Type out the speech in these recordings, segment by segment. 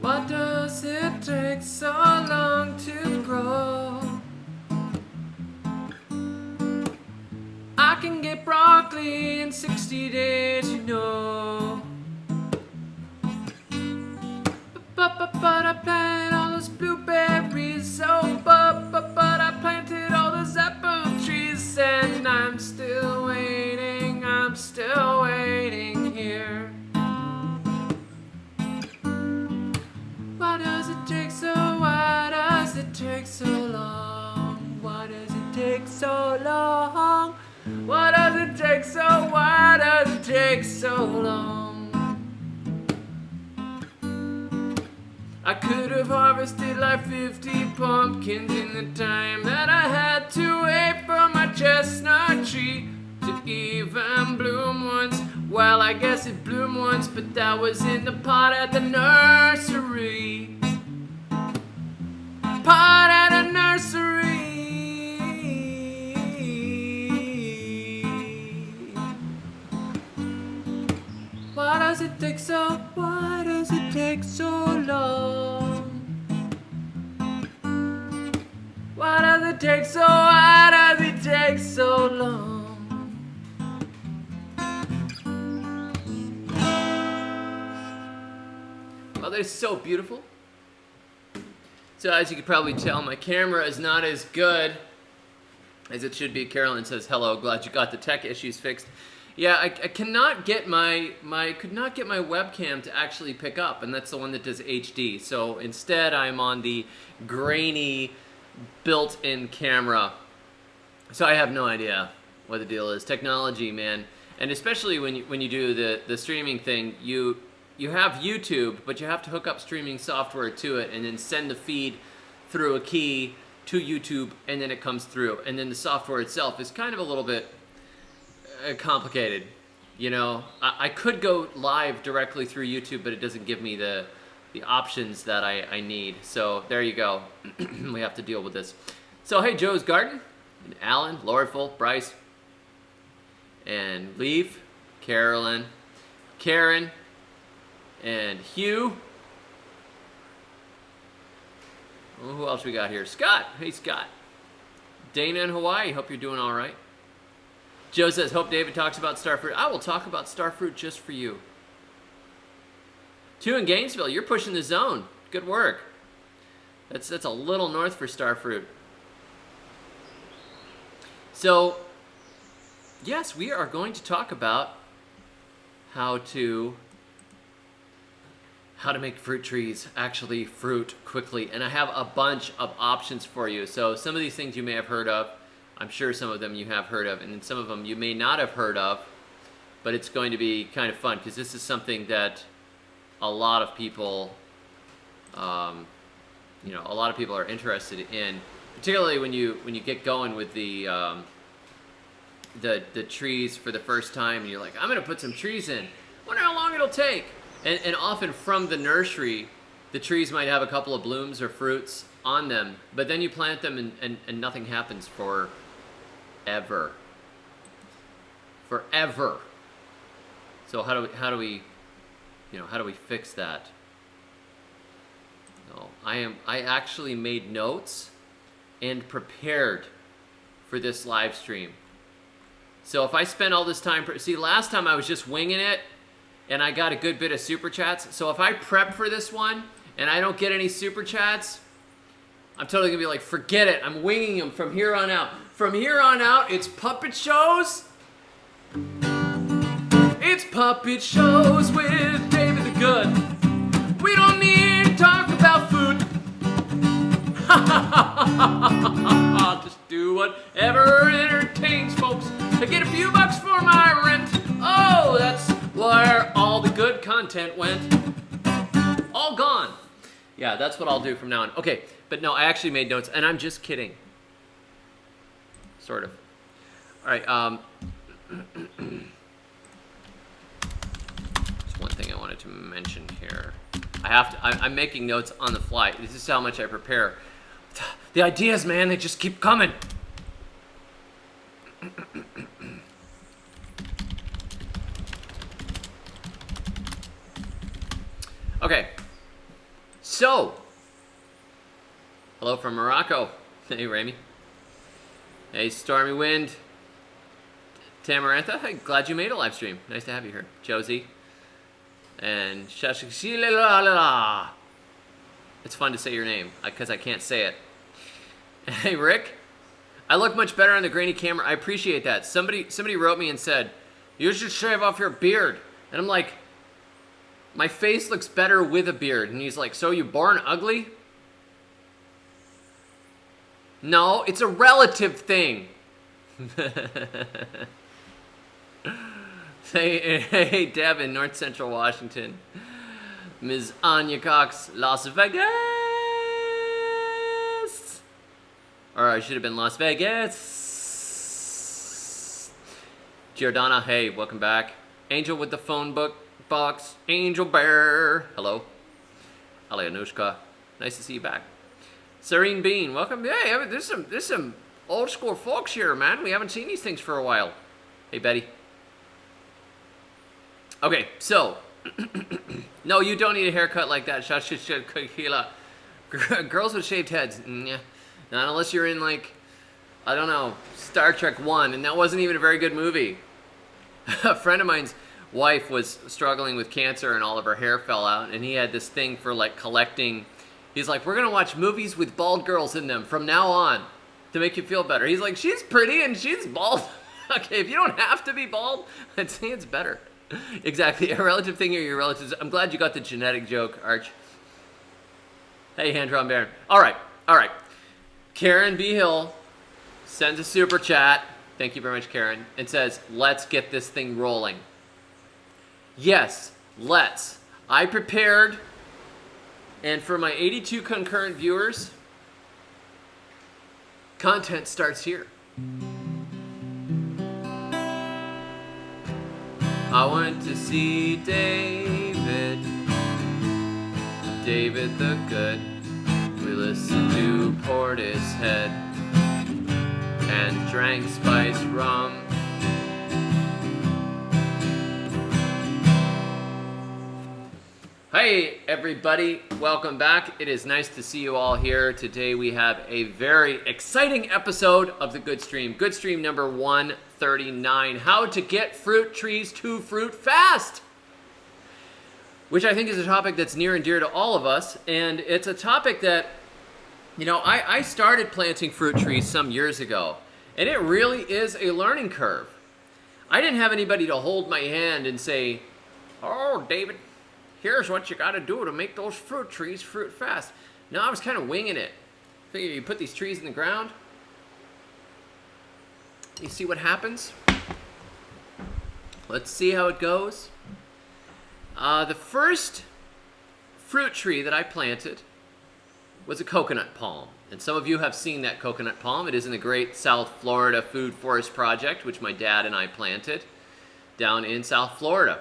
Why does it take so long to grow? I can get broccoli in 60 days, you know. But I planted all those blueberries, oh, but I planted all those apple trees, and I'm still waiting here. Why does it take so long? Why does it take so long? Why does it take so long? I could have harvested like 50 pumpkins in the time that I had to wait for my chestnut tree to even bloom once. Well, I guess it bloomed once, but that was in the pot at the nursery. Pot at a nursery. Why does it take so long? Why does it take so long? Well, they're so beautiful. So as you can probably tell, my camera is not as good as it should be. Carolyn says, hello, glad you got the tech issues fixed. Yeah, I cannot get could not get my webcam to actually pick up, and that's the one that does HD. So instead, I'm on the grainy built-in camera. So I have no idea what the deal is. Technology, man, and especially when you do the streaming thing, you have YouTube, but you have to hook up streaming software to it, and then send the feed through a key to YouTube, and then it comes through, and then the software itself is kind of a little bit complicated. You know, I could go live directly through YouTube, but it doesn't give me the options that I need. So there you go. We have to deal with this. So hey, Joe's Garden, and Alan, Lordful, Bryce, and Leaf, Carolyn, Karen, and Hugh. Oh, who else we got here? Scott. Hey, Scott. Dana in Hawaii. Hope you're doing all right. Joe says, hope David talks about starfruit. I will talk about starfruit just for you. 2 in Gainesville. You're pushing the zone. Good work. That's a little north for starfruit. So, yes, we are going to talk about how to make fruit trees actually fruit quickly. And I have a bunch of options for you. So some of these things you may have heard of. I'm sure some of them you have heard of, and then some of them you may not have heard of, but it's going to be kind of fun because this is something that a lot of people, a lot of people are interested in, particularly when you get going with the trees for the first time, and you're like, I'm going to put some trees in. Wonder how long it'll take. And often from the nursery, the trees might have a couple of blooms or fruits on them, but then you plant them and nothing happens for forever. So how do we fix that? No, I actually made notes and prepared for this live stream. So if I spend all this time, see, last time I was just winging it and I got a good bit of super chats. So if I prep for this one and I don't get any super chats, I'm totally gonna be like, forget it. I'm winging them from here on out. From here on out, it's puppet shows. It's puppet shows with David the Good. We don't need to talk about food. Just do whatever entertains folks. I get a few bucks for my rent. Oh, that's where all the good content went. All gone. Yeah, that's what I'll do from now on. Okay, but no, I actually made notes, and I'm just kidding. Sort of. All right. There's one thing I wanted to mention here. I'm making notes on the fly. This is how much I prepare. The ideas, man, they just keep coming. Okay. So, hello from Morocco. Hey, Rami. Hey, Stormy Wind. Tamarantha, hey, glad you made a live stream. Nice to have you here. Josie. And Shashishilala. It's fun to say your name, because I can't say it. Hey, Rick. I look much better on the grainy camera. I appreciate that. Somebody wrote me and said, you should shave off your beard. And I'm like, my face looks better with a beard. And he's like, so you born ugly? No, it's a relative thing. Hey, Deb in North Central Washington. Ms. Anya Cox, Las Vegas. Or I should have been Las Vegas. Giordana, hey, welcome back. Angel with the phone box. Angel Bear. Hello. Alianushka. Nice to see you back. Serene Bean, welcome. Hey, there's some old school folks here, man. We haven't seen these things for a while. Hey, Betty. Okay, so no, you don't need a haircut like that. Girls with shaved heads, yeah. Not unless you're in, like, I don't know, Star Trek 1, and that wasn't even a very good movie. A friend of mine's wife was struggling with cancer and all of her hair fell out, and he had this thing for, like, collecting. He's like, we're gonna watch movies with bald girls in them from now on to make you feel better. He's like, she's pretty and she's bald. Okay, if you don't have to be bald, I'd say it's better. Exactly, a relative thing or your relatives. I'm glad you got the genetic joke, Arch. Hey, Hand-Drawn Baron. All right. Karen B. Hill sends a super chat. Thank you very much, Karen. And says, let's get this thing rolling. Yes, let's. I prepared, and for my 82 concurrent viewers, content starts here. I went to see David the Good. We listened to Portishead and drank spiced rum. Hey everybody, welcome back. It is nice to see you all here. Today we have a very exciting episode of the Goodstream. Goodstream number 139, how to get fruit trees to fruit fast. Which I think is a topic that's near and dear to all of us. And it's a topic that, you know, I started planting fruit trees some years ago. And it really is a learning curve. I didn't have anybody to hold my hand and say, oh, David, here's what you got to do to make those fruit trees fruit fast. No, I was kind of winging it. Figure you put these trees in the ground. You see what happens? Let's see how it goes. The first fruit tree that I planted was a coconut palm. And some of you have seen that coconut palm. It is in the Great South Florida Food Forest Project, which my dad and I planted down in South Florida.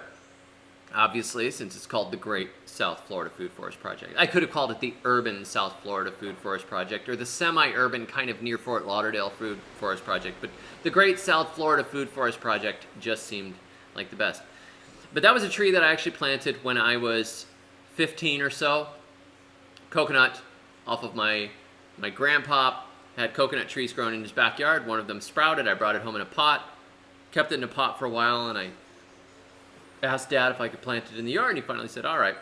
Obviously, since it's called the Great South Florida Food Forest Project. I could have called it the Urban South Florida Food Forest Project or the semi-urban kind of near Fort Lauderdale Food Forest Project. But the Great South Florida Food Forest Project just seemed like the best. But that was a tree that I actually planted when I was 15 or so. Coconut off of my grandpa had coconut trees growing in his backyard. One of them sprouted. I brought it home in a pot. Kept it in a pot for a while, and I asked Dad if I could plant it in the yard, and he finally said, all right,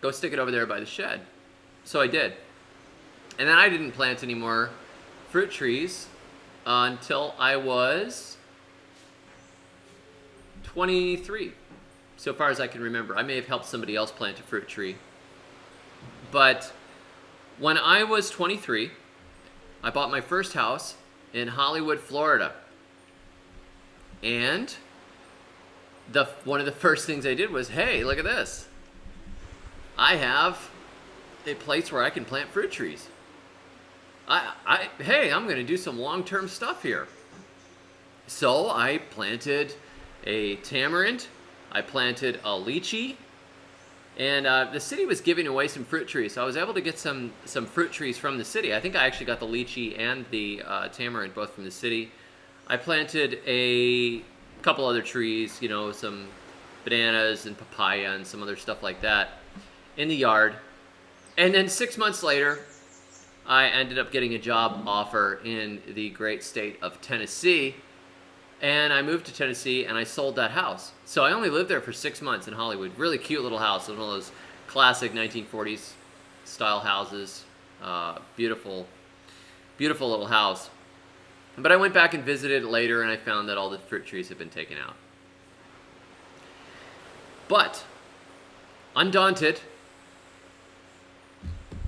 go stick it over there by the shed. So I did. And then I didn't plant any more fruit trees until I was 23, so far as I can remember. I may have helped somebody else plant a fruit tree. But when I was 23, I bought my first house in Hollywood, Florida. And one of the first things I did was, hey, look at this. I have a place where I can plant fruit trees. Hey, I'm going to do some long-term stuff here. So I planted a tamarind. I planted a lychee. And the city was giving away some fruit trees, so I was able to get some fruit trees from the city. I think I actually got the lychee and the tamarind both from the city. I planted a couple other trees, you know, some bananas and papaya and some other stuff like that in the yard. And then 6 months later, I ended up getting a job offer in the great state of Tennessee. And I moved to Tennessee and I sold that house. So I only lived there for 6 months in Hollywood. Really cute little house. It was one of those classic 1940s style houses. Beautiful, beautiful little house. But I went back and visited later and I found that all the fruit trees had been taken out. But, undaunted,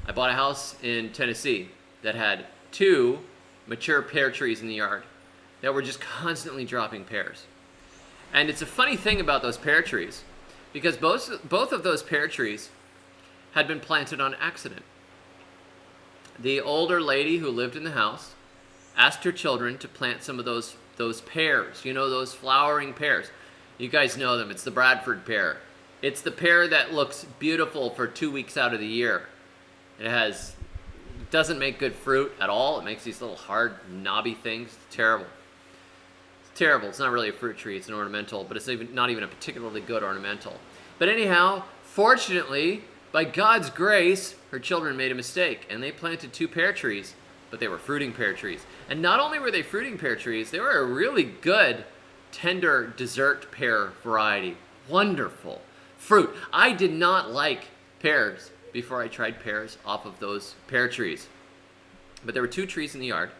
I bought a house in Tennessee that had 2 mature pear trees in the yard that were just constantly dropping pears. And it's a funny thing about those pear trees, because both of those pear trees had been planted on accident. The older lady who lived in the house asked her children to plant some of those pears, you know, those flowering pears. You guys know them. It's the Bradford pear. It's the pear that looks beautiful for 2 weeks out of the year. It doesn't make good fruit at all. It makes these little hard, knobby things. It's terrible. It's terrible. It's not really a fruit tree. It's an ornamental, but it's not even a particularly good ornamental. But anyhow, fortunately, by God's grace, her children made a mistake, and they planted 2 pear trees, but they were fruiting pear trees. And not only were they fruiting pear trees, they were a really good, tender dessert pear variety. Wonderful fruit. I did not like pears before I tried pears off of those pear trees. But there were 2 trees in the yard,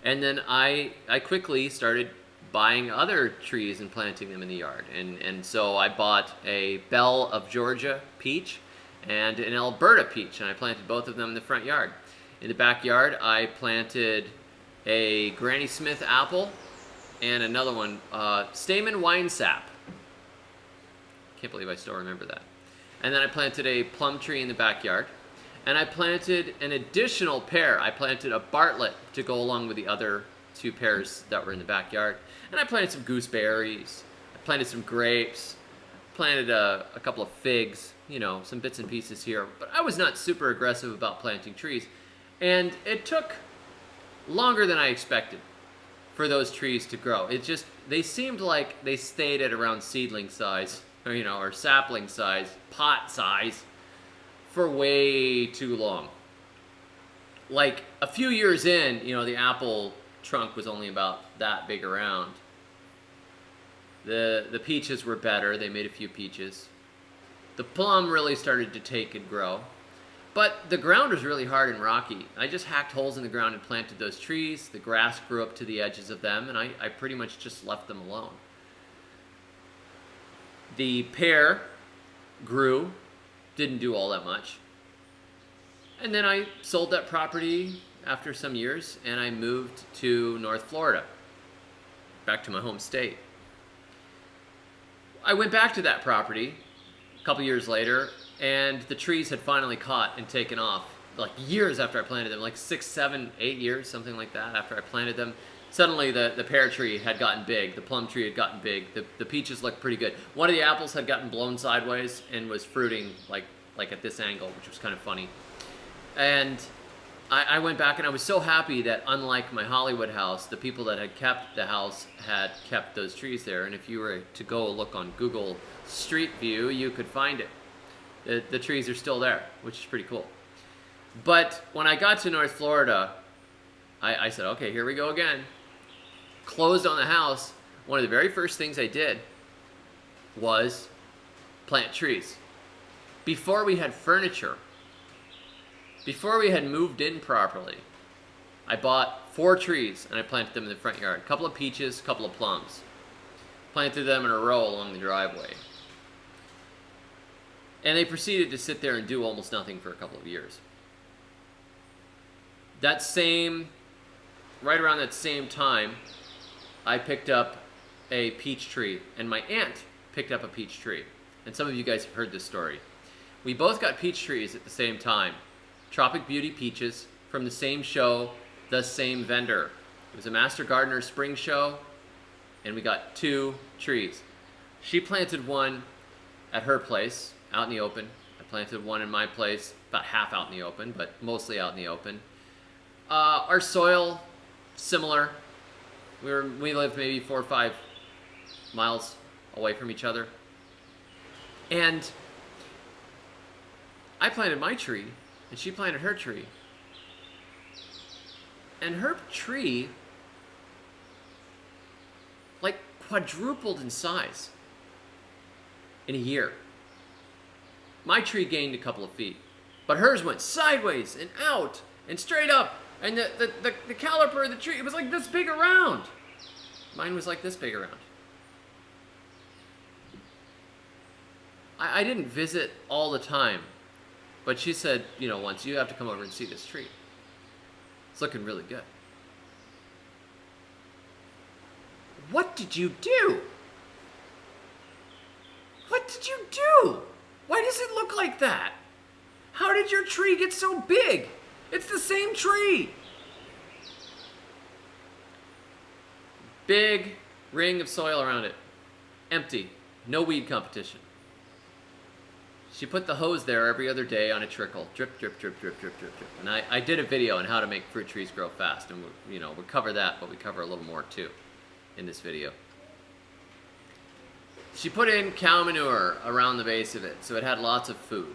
and then I quickly started buying other trees and planting them in the yard. And so I bought a Belle of Georgia peach and an Alberta peach, and I planted both of them in the front yard. In the backyard, I planted a Granny Smith apple and another one, Stamen Winesap. Can't believe I still remember that. And then I planted a plum tree in the backyard. And I planted an additional pear. I planted a Bartlett to go along with the other 2 pears that were in the backyard. And I planted some gooseberries. I planted some grapes. Planted a couple of figs, you know, some bits and pieces here. But I was not super aggressive about planting trees. And it took longer than I expected for those trees to grow. They seemed like they stayed at around seedling size, or sapling size, pot size, for way too long. Like a few years in, the apple trunk was only about that big around. The peaches were better. They made a few peaches. The plum really started to take and grow. But the ground was really hard and rocky. I just hacked holes in the ground and planted those trees. The grass grew up to the edges of them, and I pretty much just left them alone. The pear grew, didn't do all that much. And then I sold that property after some years, and I moved to North Florida, back to my home state. I went back to that property a couple years later, and the trees had finally caught and taken off, like years after I planted them, like 6, 7, 8 years, something like that after I planted them. Suddenly the pear tree had gotten big, the plum tree had gotten big, the peaches looked pretty good. One of the apples had gotten blown sideways and was fruiting like at this angle, which was kind of funny. And I went back and I was so happy that, unlike my Hollywood house, the people that had kept the house had kept those trees there. And if you were to go look on Google Street View, you could find it. The trees are still there, which is pretty cool. But when I got to North Florida, I said, okay, here we go again. Closed on the house. One of the very first things I did was plant trees. Before we had furniture, before we had moved in properly, I bought 4 trees and I planted them in the front yard. A couple of peaches, a couple of plums. Planted them in a row along the driveway. And they proceeded to sit there and do almost nothing for a couple of years. Right around that same time, I picked up a peach tree, and my aunt picked up a peach tree. And some of you guys have heard this story. We both got peach trees at the same time. Tropic Beauty peaches from the same show, the same vendor. It was a Master Gardener spring show, and we got 2 trees. She planted one at her place, out in the open. I planted one in my place, about half out in the open, but mostly out in the open. Our soil, similar. We lived maybe 4 or 5 miles away from each other. And I planted my tree and she planted her tree. And her tree, like, quadrupled in size in a year. My tree gained a couple of feet, but hers went sideways and out and straight up. And the caliper of the tree, it was like this big around. Mine was like this big around. I didn't visit all the time, but she said, you know, once, you have to come over and see this tree. It's looking really good. What did you do? What did you do? Why does it look like that? How did your tree get so big? It's the same tree. Big ring of soil around it. Empty. No weed competition. She put the hose there every other day on a trickle. Drip, drip, drip, drip, drip, drip, drip. And I did a video on how to make fruit trees grow fast. And we cover that, but we cover a little more too in this video. She put in cow manure around the base of it, so it had lots of food.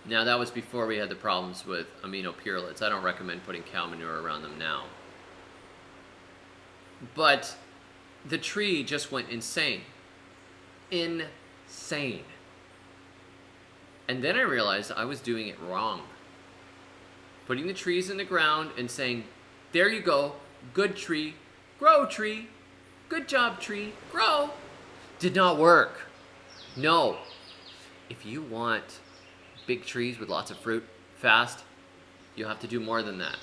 Now, that was before we had the problems with amino purulets. I don't recommend putting cow manure around them now. But the tree just went insane. Insane. And then I realized I was doing it wrong. Putting the trees in the ground and saying, there you go, good tree, grow tree, good job tree, grow, did not work. No. If you want big trees with lots of fruit fast, you'll have to do more than that.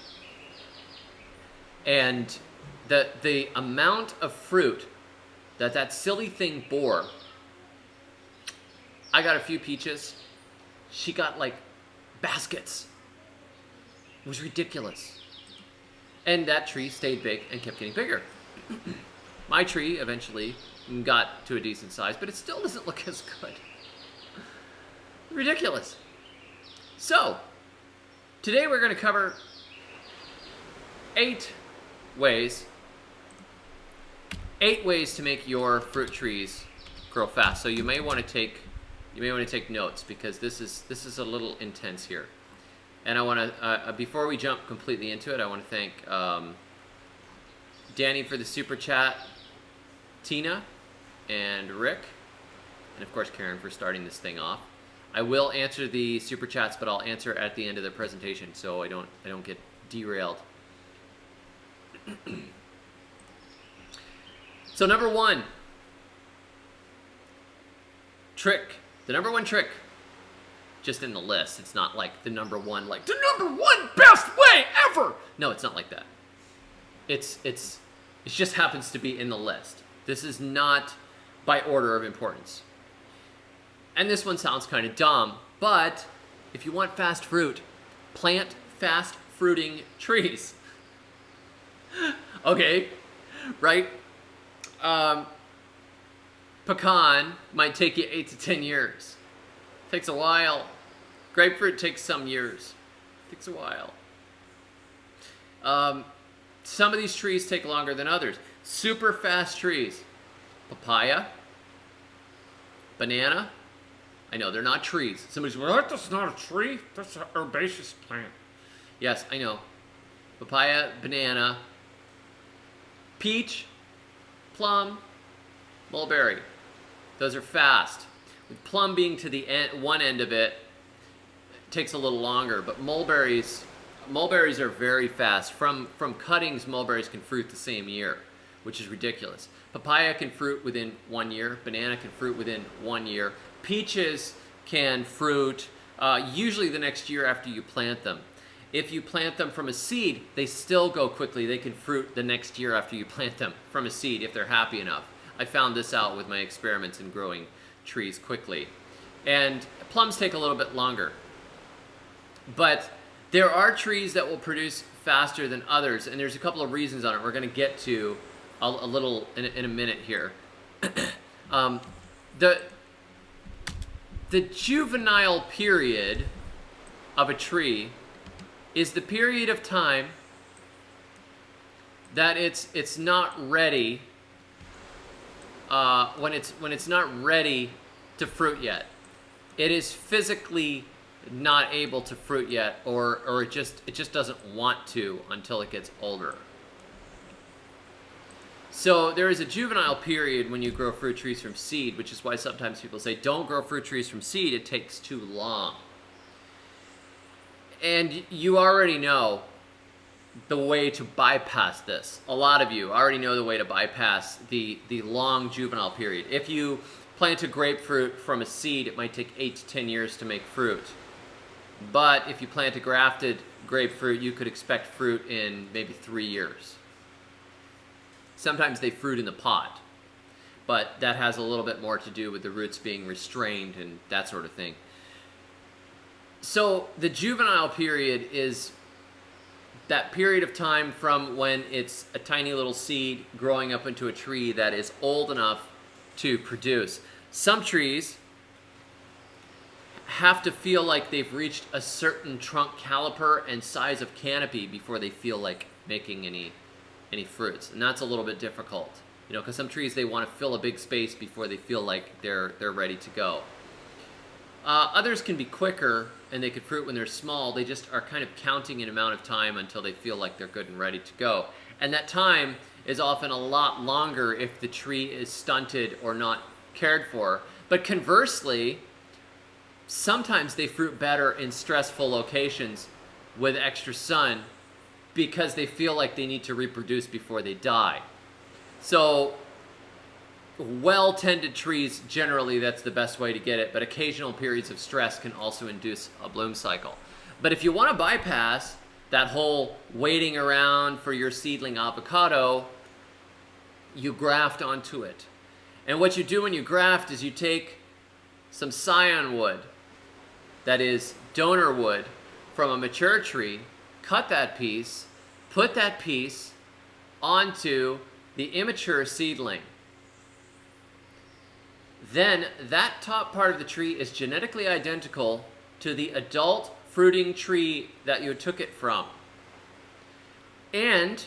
And the amount of fruit that silly thing bore, I got a few peaches. She got like baskets. It was ridiculous. And that tree stayed big and kept getting bigger. My tree eventually got to a decent size, but it still doesn't look as good. Ridiculous. So, today we're going to cover 8 ways to make your fruit trees grow fast. So you may want to take notes, because this is a little intense here. And I want to before we jump completely into it, I want to thank Danny for the super chat, Tina and Rick, and of course Karen for starting this thing off. I will answer the super chats, but I'll answer at the end of the presentation, so I don't get derailed. So number 1 trick. The number 1 trick, just in the list. It's not like the number 1, like the number 1 best way ever. No, it's not like that. It just happens to be in the list. This is not by order of importance. And this one sounds kind of dumb, but if you want fast fruit, plant fast fruiting trees. Okay, right? Pecan might take you 8 to 10 years. Takes a while. Grapefruit takes some years. Takes a while. Some of these trees take longer than others. Super fast trees. Papaya. Banana. I know, they're not trees. Somebody's like, well, that's not a tree. That's an herbaceous plant. Yes, I know. Papaya, banana, peach, plum, mulberry. Those are fast. With plum being to the one end of it, takes a little longer. But mulberries are very fast. From cuttings, mulberries can fruit the same year, which is ridiculous. Papaya can fruit within 1 year. Banana can fruit within 1 year. Peaches can fruit usually the next year after you plant them. If you plant them from a seed, they still go quickly. They can fruit the next year after you plant them from a seed if they're happy enough. I found this out with my experiments in growing trees quickly. And plums take a little bit longer. But there are trees that will produce faster than others, and there's a couple of reasons on it. We're going to get to a little in a minute here. The juvenile period of a tree is the period of time that it's not ready when it's not ready to fruit yet. It is physically not able to fruit yet, or it just doesn't want to until it gets older. So there is a juvenile period when you grow fruit trees from seed, which is why sometimes people say don't grow fruit trees from seed, it takes too long. And you already know the way to bypass this. A lot of you already know the way to bypass the long juvenile period. If you plant a grapefruit from a seed, it might take 8 to 10 years to make fruit. But if you plant a grafted grapefruit, you could expect fruit in maybe 3 years. Sometimes they fruit in the pot, but that has a little bit more to do with the roots being restrained and that sort of thing. So the juvenile period is that period of time from when it's a tiny little seed growing up into a tree that is old enough to produce. Some trees have to feel like they've reached a certain trunk caliper and size of canopy before they feel like making any fruits, and that's a little bit difficult, you know, because some trees, they want to fill a big space before they feel like they're ready to go. Others can be quicker, and they could fruit when they're small. They just are kind of counting an amount of time until they feel like they're good and ready to go. And that time is often a lot longer if the tree is stunted or not cared for. But conversely, sometimes they fruit better in stressful locations with extra sun because they feel like they need to reproduce before they die. So well-tended trees, generally that's the best way to get it, but occasional periods of stress can also induce a bloom cycle. But if you want to bypass that whole waiting around for your seedling avocado, you graft onto it. And what you do when you graft is you take some scion wood, that is donor wood, from a mature tree, cut that piece, put that piece onto the immature seedling. Then that top part of the tree is genetically identical to the adult fruiting tree that you took it from. And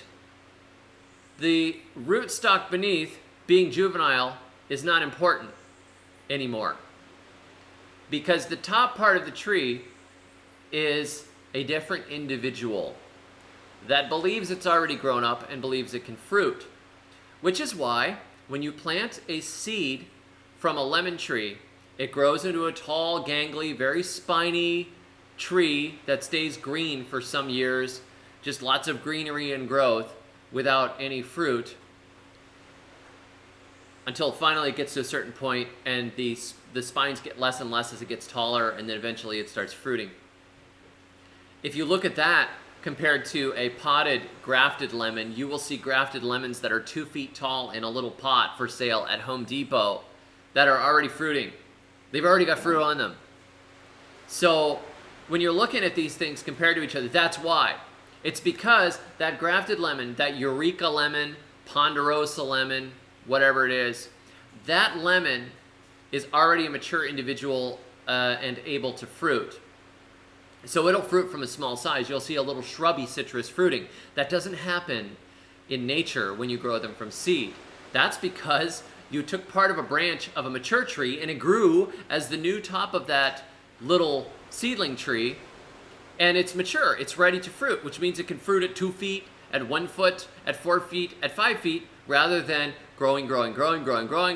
the rootstock beneath, being juvenile, is not important anymore, because the top part of the tree is a different individual that believes it's already grown up and believes it can fruit. Which is why when you plant a seed from a lemon tree, it grows into a tall, gangly, very spiny tree that stays green for some years, just lots of greenery and growth without any fruit, until finally it gets to a certain point and the spines get less and less as it gets taller, and then eventually it starts fruiting. If you look at that compared to a potted grafted lemon, you will see grafted lemons that are 2 feet tall in a little pot for sale at Home Depot that are already fruiting. They've already got fruit on them. So when you're looking at these things compared to each other, that's why. It's because that grafted lemon, that Eureka lemon, Ponderosa lemon, whatever it is, that lemon is already a mature individual and able to fruit. So it'll fruit from a small size. You'll see a little shrubby citrus fruiting. That doesn't happen in nature when you grow them from seed. That's because you took part of a branch of a mature tree and it grew as the new top of that little seedling tree, and it's mature. It's ready to fruit, which means it can fruit at 2 feet, at 1 foot, at 4 feet, at 5 feet, rather than growing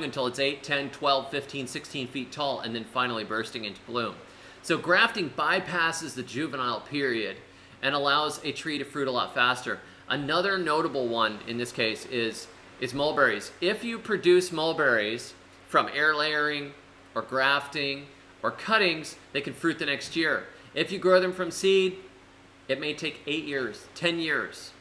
until it's 8, 10, 12, 15, 16 feet tall, and then finally bursting into bloom. So grafting bypasses the juvenile period and allows a tree to fruit a lot faster. Another notable one in this case is mulberries. If you produce mulberries from air layering or grafting or cuttings, they can fruit the next year. If you grow them from seed, it may take 8 years, 10 years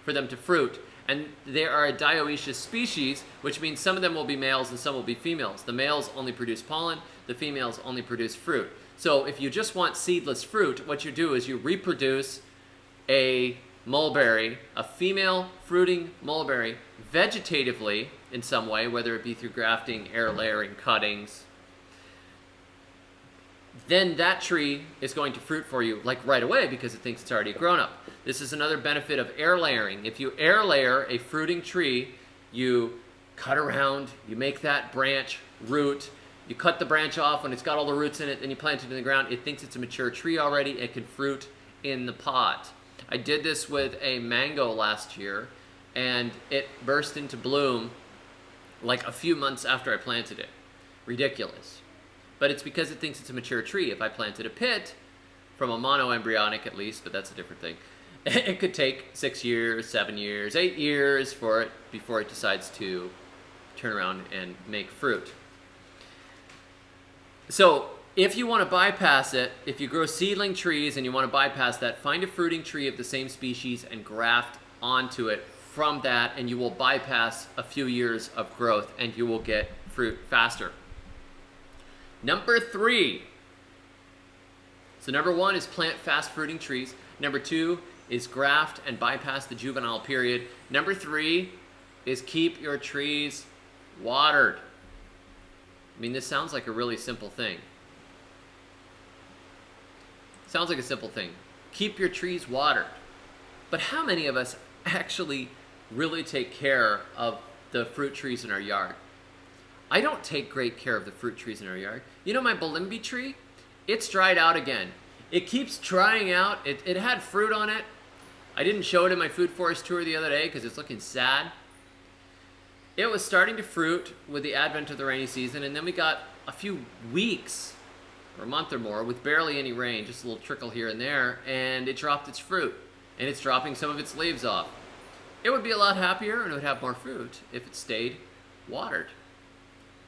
for them to fruit. And they are a dioecious species, which means some of them will be males and some will be females. The males only produce pollen, the females only produce fruit. So if you just want seedless fruit, what you do is you reproduce a mulberry, a female fruiting mulberry, vegetatively in some way, whether it be through grafting, air layering, cuttings. Then that tree is going to fruit for you like right away because it thinks it's already grown up. This is another benefit of air layering. If you air layer a fruiting tree, you cut around, you make that branch root, You cut the branch off when it's got all the roots in it, then you plant it in the ground. It thinks it's a mature tree already. It can fruit in the pot. I did this with a mango last year, and it burst into bloom like a few months after I planted it. Ridiculous. But it's because it thinks it's a mature tree. If I planted a pit, from a monoembryonic at least, but that's a different thing, it could take 6 years, 7 years, 8 years for it before it decides to turn around and make fruit. So if you want to bypass it, if you grow seedling trees and you want to bypass that, find a fruiting tree of the same species and graft onto it from that, and you will bypass a few years of growth and you will get fruit faster. Number 3. So number 1 is plant fast fruiting trees. Number 2 is graft and bypass the juvenile period. Number 3 is keep your trees watered. I mean, this sounds like a really simple thing. Sounds like a simple thing. Keep your trees watered. But how many of us actually really take care of the fruit trees in our yard? I don't take great care of the fruit trees in our yard. You know my Balimbi tree? It's dried out again. It keeps drying out. It had fruit on it. I didn't show it in my food forest tour the other day because it's looking sad. It was starting to fruit with the advent of the rainy season, and then we got a few weeks or a month or more with barely any rain, just a little trickle here and there, and it dropped its fruit, and it's dropping some of its leaves off. It would be a lot happier and it would have more fruit if it stayed watered.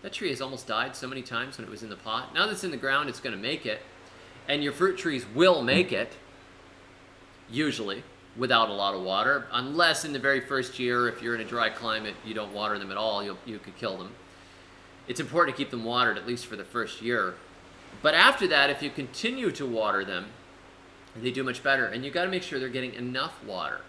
That tree has almost died so many times when it was in the pot. Now that it's in the ground, it's going to make it, and your fruit trees will make it, usually, without a lot of water, unless in the very first year, if you're in a dry climate, you don't water them at all, you could kill them. It's important to keep them watered, at least for the first year. But after that, if you continue to water them, they do much better, and you've got to make sure they're getting enough water.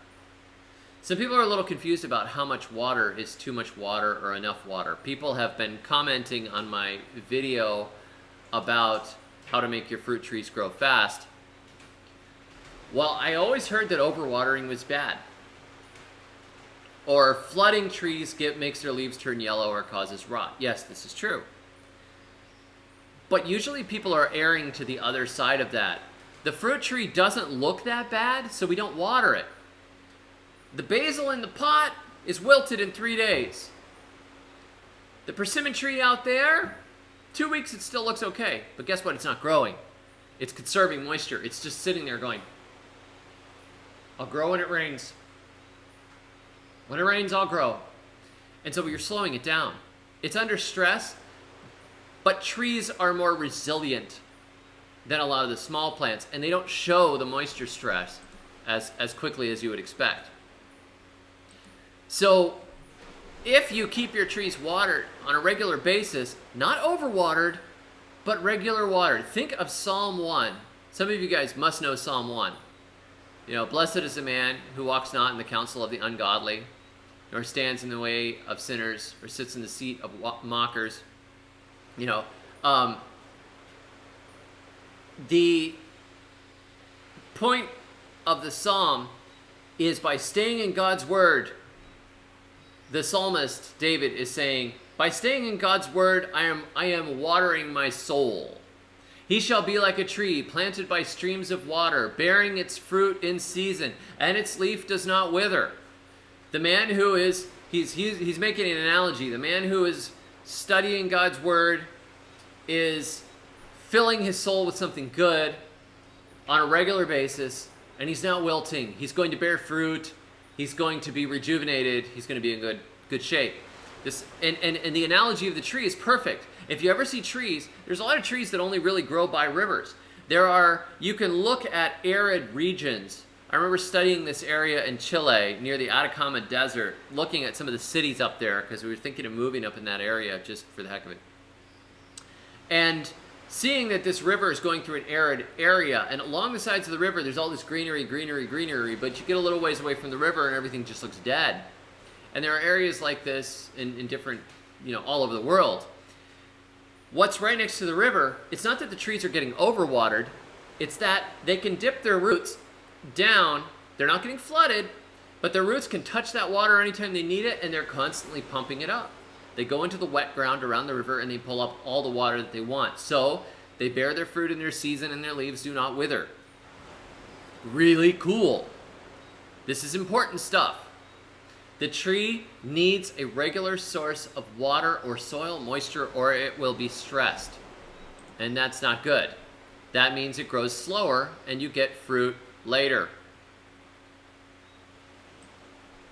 Some people are a little confused about how much water is too much water or enough water. People have been commenting on my video about how to make your fruit trees grow fast. Well, I always heard that overwatering was bad. Or flooding trees makes their leaves turn yellow or causes rot. Yes, this is true. But usually people are erring to the other side of that. The fruit tree doesn't look that bad, so we don't water it. The basil in the pot is wilted in 3 days. The persimmon tree out there, 2 weeks it still looks okay. But guess what? It's not growing. It's conserving moisture. It's just sitting there going, I'll grow when it rains. When it rains, I'll grow. And so you're slowing it down. It's under stress, but trees are more resilient than a lot of the small plants, and they don't show the moisture stress as quickly as you would expect. So if you keep your trees watered on a regular basis, not overwatered, but regular watered. Think of Psalm 1. Some of you guys must know Psalm 1. You know, blessed is the man who walks not in the counsel of the ungodly, nor stands in the way of sinners, or sits in the seat of mockers. You know, the point of the psalm is by staying in God's word, the psalmist, David, is saying, by staying in God's word, I am watering my soul. He shall be like a tree planted by streams of water, bearing its fruit in season, and its leaf does not wither. The man who is, he's making an analogy. The man who is studying God's word is filling his soul with something good on a regular basis, and he's not wilting. He's going to bear fruit. He's going to be rejuvenated. He's going to be in good shape. And the analogy of the tree is perfect. If you ever see trees, there's a lot of trees that only really grow by rivers. You can look at arid regions. I remember studying this area in Chile near the Atacama Desert, looking at some of the cities up there because we were thinking of moving up in that area just for the heck of it. And seeing that this river is going through an arid area, and along the sides of the river there's all this greenery, but you get a little ways away from the river and everything just looks dead. And there are areas like this in different, all over the world. What's right next to the river, it's not that the trees are getting overwatered, it's that they can dip their roots down. They're not getting flooded, but their roots can touch that water anytime they need it, and they're constantly pumping it up. They go into the wet ground around the river and they pull up all the water that they want. So they bear their fruit in their season and their leaves do not wither. Really cool. This is important stuff. The tree needs a regular source of water or soil moisture or it will be stressed. And that's not good. That means it grows slower and you get fruit later.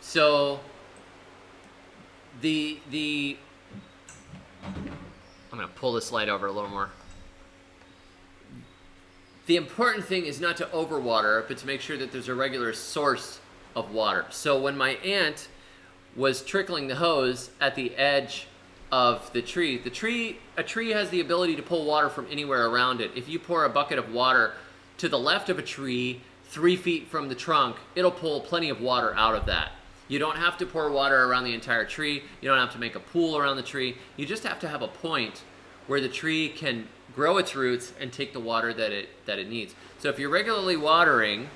So I'm going to pull this light over a little more. The important thing is not to overwater, but to make sure that there's a regular source of water. So when my aunt was trickling the hose at the edge of a tree has the ability to pull water from anywhere around it. If you pour a bucket of water to the left of a tree, 3 feet from the trunk, it'll pull plenty of water out of that. You don't have to pour water around the entire tree. You don't have to make a pool around the tree. You just have to have a point where the tree can grow its roots and take the water that it needs. So if you're regularly watering,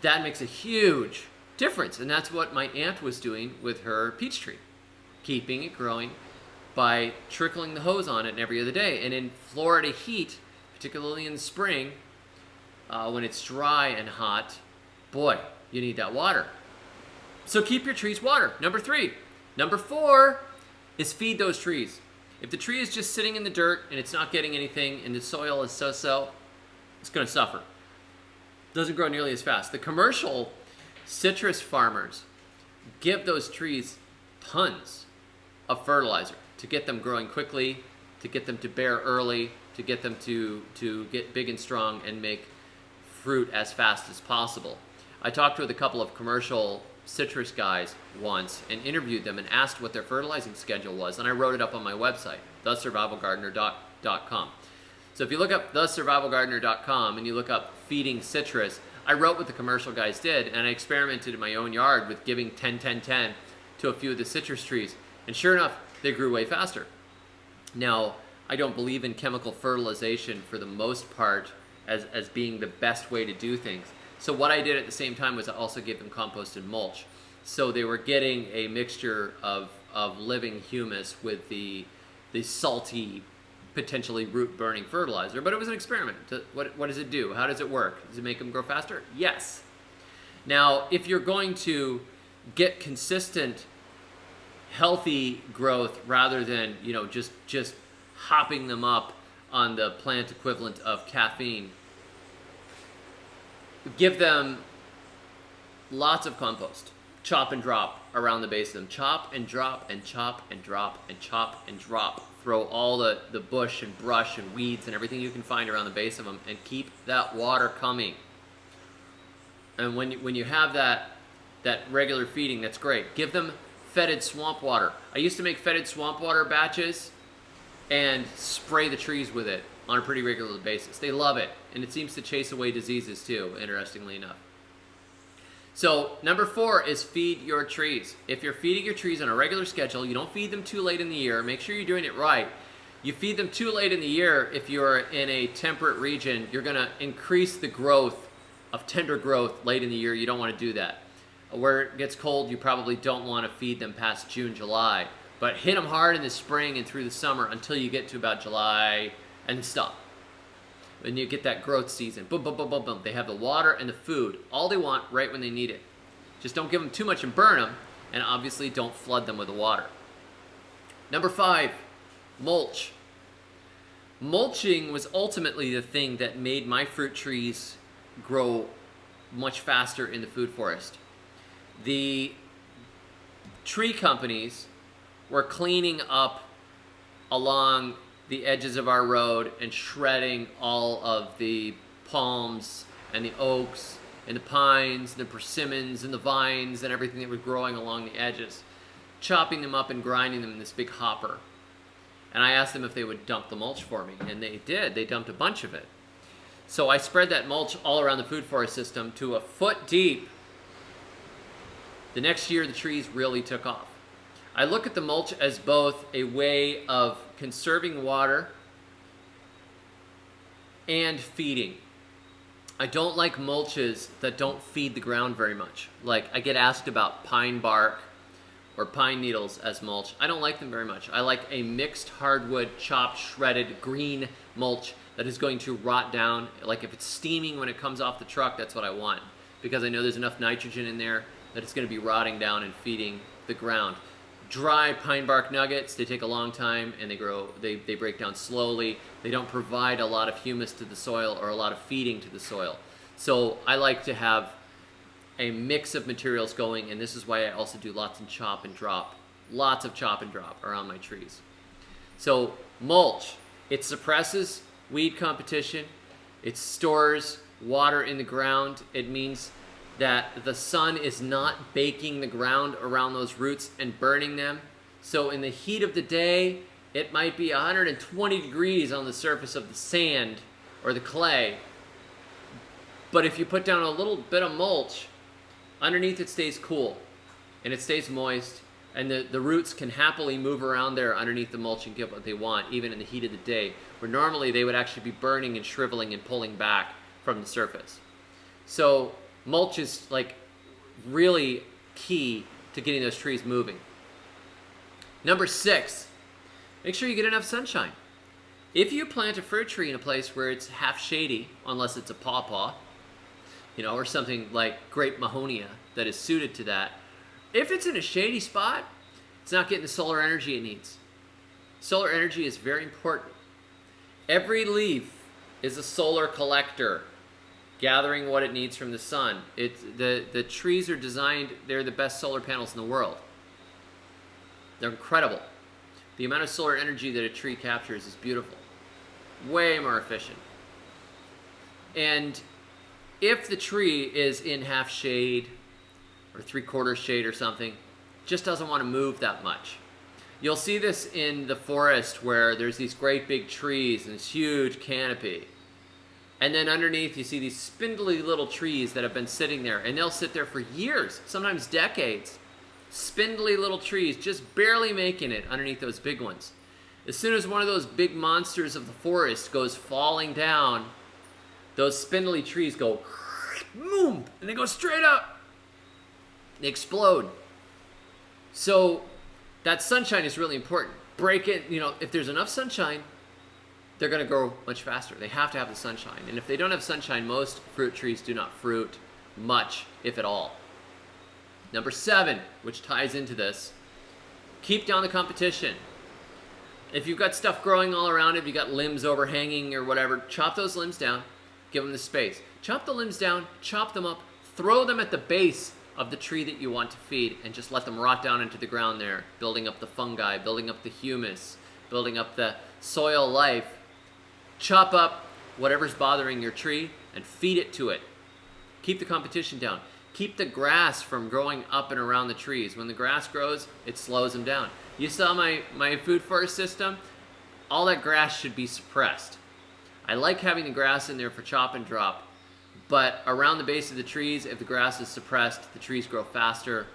that makes a huge difference. And that's what my aunt was doing with her peach tree, keeping it growing by trickling the hose on it every other day. And in Florida heat, particularly in the spring, when it's dry and hot, boy, you need that water. So keep your trees watered. Number 3. Number 4 is feed those trees. If the tree is just sitting in the dirt and it's not getting anything and the soil is so-so, it's going to suffer. Doesn't grow nearly as fast. The commercial citrus farmers give those trees tons of fertilizer to get them growing quickly, to get them to bear early, to get them to get big and strong and make fruit as fast as possible. I talked with a couple of commercial citrus guys once and interviewed them and asked what their fertilizing schedule was, and I wrote it up on my website, thesurvivalgardener.com. So if you look up thesurvivalgardener.com and you look up feeding citrus, I wrote what the commercial guys did, and I experimented in my own yard with giving 10-10-10 to a few of the citrus trees, and sure enough, they grew way faster. Now, I don't believe in chemical fertilization for the most part as being the best way to do things. So what I did at the same time was I also gave them compost and mulch. So they were getting a mixture of living humus with the salty, potentially root-burning fertilizer. But it was an experiment. What does it do? How does it work? Does it make them grow faster? Yes. Now, if you're going to get consistent, healthy growth rather than just hopping them up on the plant equivalent of caffeine, give them lots of compost. Chop and drop around the base of them. Chop and drop and chop and drop and chop and drop. Throw all the bush and brush and weeds and everything you can find around the base of them and keep that water coming. And when you have that regular feeding, that's great. Give them fetid swamp water. I used to make fetid swamp water batches and spray the trees with it on a pretty regular basis. They love it, and it seems to chase away diseases too, interestingly enough. So number 4 is feed your trees. If you're feeding your trees on a regular schedule, you don't feed them too late in the year. Make sure you're doing it right. You feed them too late in the year, if you're in a temperate region, you're going to increase the growth of tender growth late in the year. You don't want to do that. Where it gets cold, you probably don't want to feed them past June, July. But hit them hard in the spring and through the summer until you get to about July and stop. When you get that growth season, boom, boom, boom, boom, boom. They have the water and the food, all they want right when they need it. Just don't give them too much and burn them, and obviously don't flood them with the water. Number 5, mulch. Mulching was ultimately the thing that made my fruit trees grow much faster in the food forest. The tree companies were cleaning up along the edges of our road and shredding all of the palms and the oaks and the pines and the persimmons and the vines and everything that was growing along the edges, chopping them up and grinding them in this big hopper. And I asked them if they would dump the mulch for me, and they did. They dumped a bunch of it. So I spread that mulch all around the food forest system to a foot deep. The next year, the trees really took off. I look at the mulch as both a way of conserving water and feeding. I don't like mulches that don't feed the ground very much. Like, I get asked about pine bark or pine needles as mulch. I don't like them very much. I like a mixed hardwood, chopped, shredded green mulch that is going to rot down. Like if it's steaming when it comes off the truck, that's what I want, because I know there's enough nitrogen in there that it's going to be rotting down and feeding the ground. Dry pine bark nuggets, they take a long time and they break down slowly. They don't provide a lot of humus to the soil or a lot of feeding to the soil. So I like to have a mix of materials going, and this is why I also do lots of chop and drop. Lots of chop and drop around my trees. So mulch, it suppresses weed competition. It stores water in the ground. It means that the sun is not baking the ground around those roots and burning them. So in the heat of the day, it might be 120 degrees on the surface of the sand or the clay. But if you put down a little bit of mulch, underneath it stays cool and it stays moist, and the roots can happily move around there underneath the mulch and get what they want, even in the heat of the day, where normally they would actually be burning and shriveling and pulling back from the surface. So mulch is like really key to getting those trees moving. Number 6, make sure you get enough sunshine. If you plant a fruit tree in a place where it's half shady, unless it's a pawpaw, or something like grape mahonia that is suited to that, if it's in a shady spot, it's not getting the solar energy it needs. Solar energy is very important. Every leaf is a solar collector, gathering what it needs from the sun. The trees are designed, they're the best solar panels in the world. They're incredible. The amount of solar energy that a tree captures is beautiful. Way more efficient. And if the tree is in half shade or 3/4 shade or something, just doesn't want to move that much. You'll see this in the forest where there's these great big trees and this huge canopy. And then underneath you see these spindly little trees that have been sitting there, and they'll sit there for years, sometimes decades. Spindly little trees just barely making it underneath those big ones. As soon as one of those big monsters of the forest goes falling down, those spindly trees go boom, and they go straight up. They explode. So that sunshine is really important. Break it, if there's enough sunshine, they're going to grow much faster. They have to have the sunshine. And if they don't have sunshine, most fruit trees do not fruit much, if at all. Number 7, which ties into this, keep down the competition. If you've got stuff growing all around it, if you've got limbs overhanging or whatever, chop those limbs down, give them the space. Chop the limbs down, chop them up, throw them at the base of the tree that you want to feed, and just let them rot down into the ground there, building up the fungi, building up the humus, building up the soil life. Chop up whatever's bothering your tree and feed it to it. Keep the competition down. Keep the grass from growing up and around the trees. When the grass grows, it slows them down. You saw my food forest system? All that grass should be suppressed. I like having the grass in there for chop and drop, but around the base of the trees, if the grass is suppressed, the trees grow faster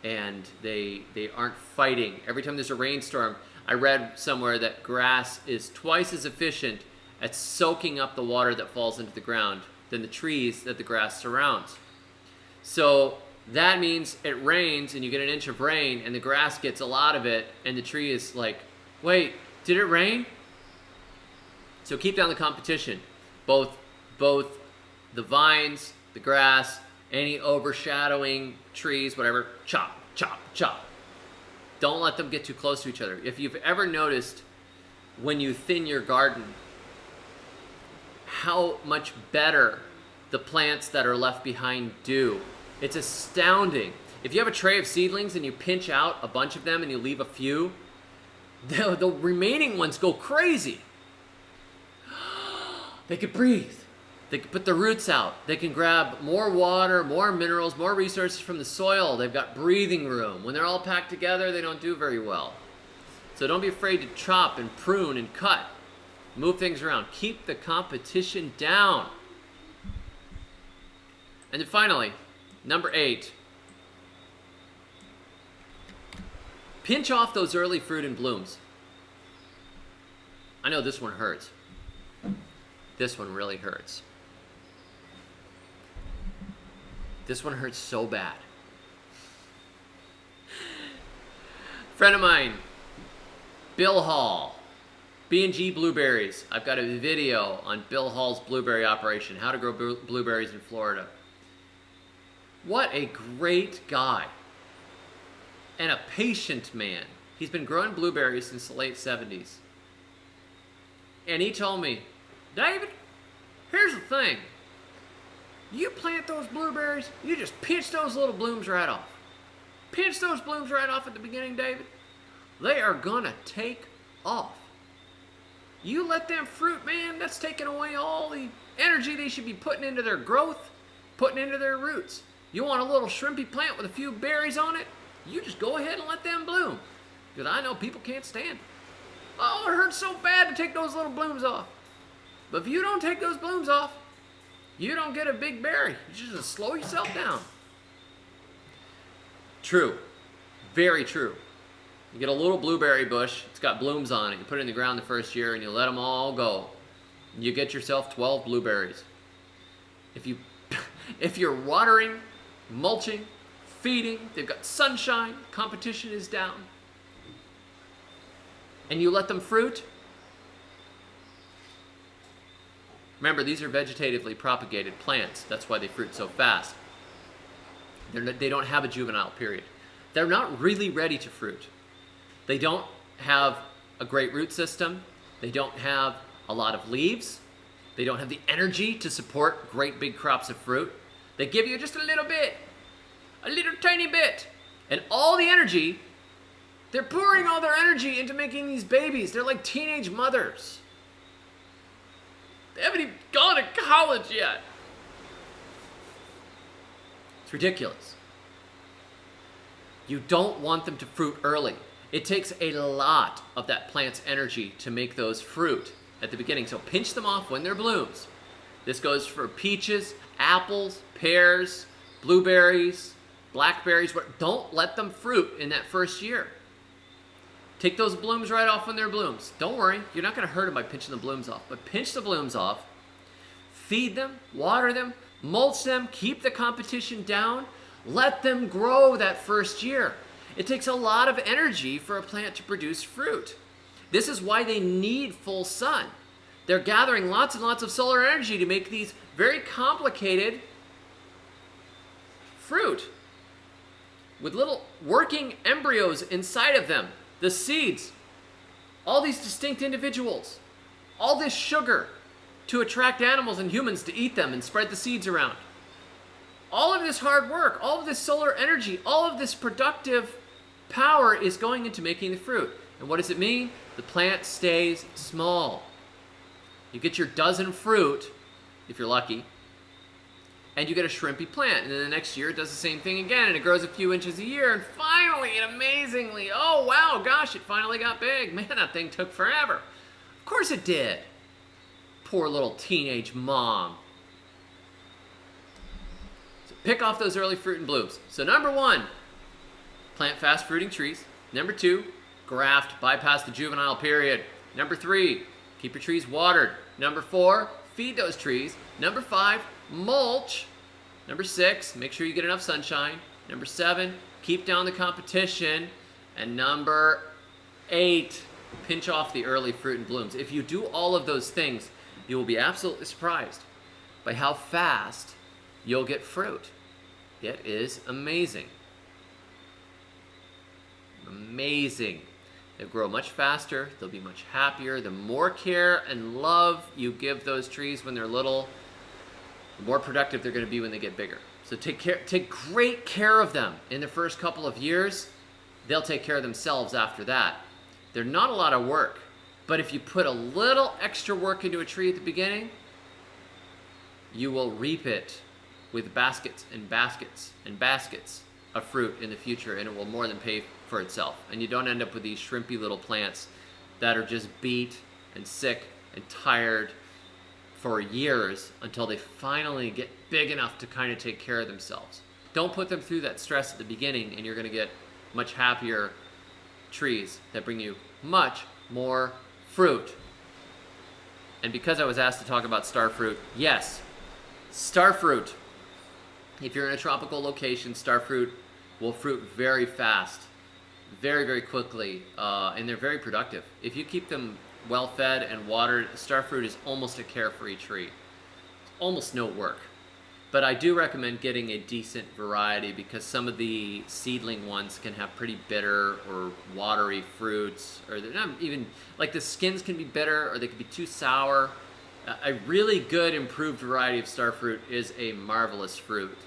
and they aren't fighting. Every time there's a rainstorm, I read somewhere that grass is twice as efficient at soaking up the water that falls into the ground than the trees that the grass surrounds. So that means it rains and you get an inch of rain and the grass gets a lot of it and the tree is like, wait, did it rain? So keep down the competition. Both the vines, the grass, any overshadowing trees, whatever, chop, chop, chop. Don't let them get too close to each other. If you've ever noticed when you thin your garden, how much better the plants that are left behind do. It's astounding. If you have a tray of seedlings and you pinch out a bunch of them and you leave a few, the remaining ones go crazy. They could breathe. They can put the roots out. They can grab more water, more minerals, more resources from the soil. They've got breathing room. When they're all packed together, they don't do very well. So don't be afraid to chop and prune and cut. Move things around. Keep the competition down. And then finally, number 8. Pinch off those early fruit and blooms. I know this one hurts. This one really hurts. This one hurts so bad. Friend of mine, Bill Hall, B&G Blueberries. I've got a video on Bill Hall's blueberry operation, how to grow blueberries in Florida. What a great guy and a patient man. He's been growing blueberries since the late 70s. And he told me, David, here's the thing. You plant those blueberries, you just pinch those little blooms right off. Pinch those blooms right off at the beginning, David. They are gonna take off. You let them fruit, man, that's taking away all the energy they should be putting into their growth, putting into their roots. You want a little shrimpy plant with a few berries on it? You just go ahead and let them bloom. Because I know people can't stand it. Oh, it hurts so bad to take those little blooms off. But if you don't take those blooms off, you don't get a big berry. You just slow yourself down. True. Very true. You get a little blueberry bush, it's got blooms on it. You put it in the ground the first year and you let them all go. You get yourself 12 blueberries. If you're watering, mulching, feeding, they've got sunshine, competition is down, and you let them fruit, remember, these are vegetatively propagated plants. That's why they fruit so fast. They don't have a juvenile period. They're not really ready to fruit. They don't have a great root system. They don't have a lot of leaves. They don't have the energy to support great big crops of fruit. They give you just a little bit, a little tiny bit. And all the energy, they're pouring all their energy into making these babies. They're like teenage mothers. They haven't even gone to college yet. It's ridiculous. You don't want them to fruit early. It takes a lot of that plant's energy to make those fruit at the beginning. So pinch them off when they're blooms. This goes for peaches, apples, pears, blueberries, blackberries. Don't let them fruit in that first year. Take those blooms right off when they're blooms. Don't worry, you're not going to hurt them by pinching the blooms off. But pinch the blooms off, feed them, water them, mulch them, keep the competition down. Let them grow that first year. It takes a lot of energy for a plant to produce fruit. This is why they need full sun. They're gathering lots and lots of solar energy to make these very complicated fruit with little working embryos inside of them. The seeds, all these distinct individuals, all this sugar to attract animals and humans to eat them and spread the seeds around. All of this hard work, all of this solar energy, all of this productive power is going into making the fruit. And what does it mean? The plant stays small. You get your dozen fruit, if you're lucky, and you get a shrimpy plant. And then the next year it does the same thing again, and it grows a few inches a year, and finally and amazingly, oh wow, gosh, it finally got big. Man, that thing took forever. Of course it did. Poor little teenage mom. So pick off those early fruit and blooms. So number 1, plant fast fruiting trees. Number 2, graft, bypass the juvenile period. Number 3, keep your trees watered. Number 4, feed those trees. Number 5, mulch. Number 6, make sure you get enough sunshine. Number 7, keep down the competition. And number 8, pinch off the early fruit and blooms. If you do all of those things, you will be absolutely surprised by how fast you'll get fruit. It is amazing. Amazing. They'll grow much faster, they'll be much happier. The more care and love you give those trees when they're little, the more productive they're going to be when they get bigger. So take great care of them in the first couple of years. They'll take care of themselves after that. They're not a lot of work, but if you put a little extra work into a tree at the beginning, you will reap it with baskets and baskets and baskets of fruit in the future, and it will more than pay for itself. And you don't end up with these shrimpy little plants that are just beat and sick and tired for years until they finally get big enough to kind of take care of themselves. Don't put them through that stress at the beginning, and you're going to get much happier trees that bring you much more fruit. And because I was asked to talk about star fruit, yes, star fruit. If you're in a tropical location, star fruit will fruit very fast. very, very quickly, and they're very productive. If you keep them well fed and watered, starfruit is almost a carefree tree. Almost no work. But I do recommend getting a decent variety because some of the seedling ones can have pretty bitter or watery fruits, or they're not even, like the skins can be bitter or they can be too sour. A really good improved variety of starfruit is a marvelous fruit,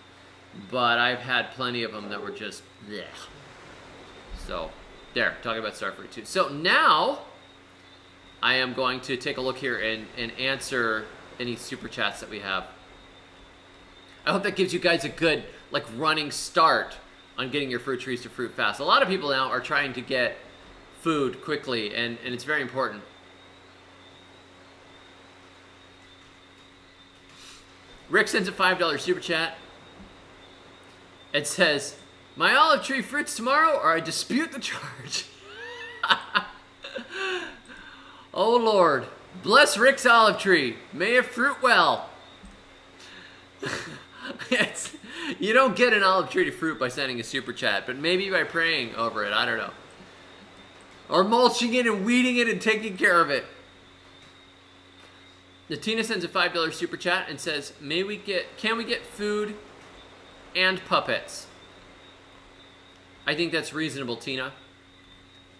but I've had plenty of them that were just bleh. So there, talking about starfruit too. So now I am going to take a look here and answer any super chats that we have. I hope that gives you guys a good like running start on getting your fruit trees to fruit fast. A lot of people now are trying to get food quickly, and it's very important. Rick sends a $5 super chat. It says, my olive tree fruits tomorrow or I dispute the charge. Oh Lord, bless Rick's olive tree. May it fruit well. You don't get an olive tree to fruit by sending a super chat, but maybe by praying over it. I don't know. Or mulching it and weeding it and taking care of it. Natina sends a $5 super chat and says, can we get food and puppets? I think that's reasonable, Tina.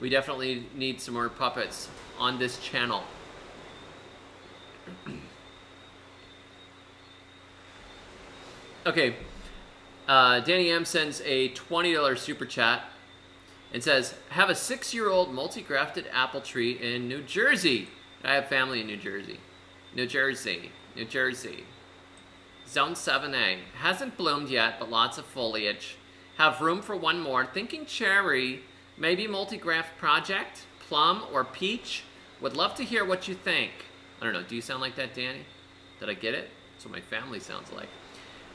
We definitely need some more puppets on this channel. Okay, Danny M sends a $20 super chat and says, have a 6-year-old multi-grafted apple tree in New Jersey. I have family in New Jersey. New Jersey. Zone 7A. Hasn't bloomed yet, but lots of foliage. Have room for one more. Thinking cherry, maybe multi-graft project, plum or peach. Would love to hear what you think. I don't know, do you sound like that, Danny? Did I get it? That's what my family sounds like.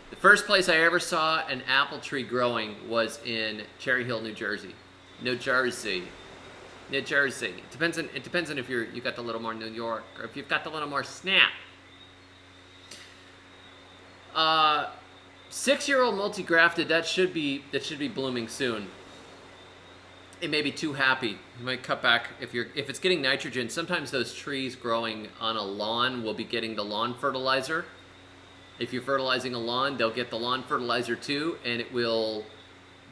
The first place I ever saw an apple tree growing was in Cherry Hill, New Jersey. New Jersey. It depends on if you got the little more New York or if you've got the little more snap. 6-year-old multi-grafted, that should be blooming soon. It may be too happy. You might cut back if it's getting nitrogen. Sometimes those trees growing on a lawn will be getting the lawn fertilizer. If you're fertilizing a lawn, they'll get the lawn fertilizer too, and it will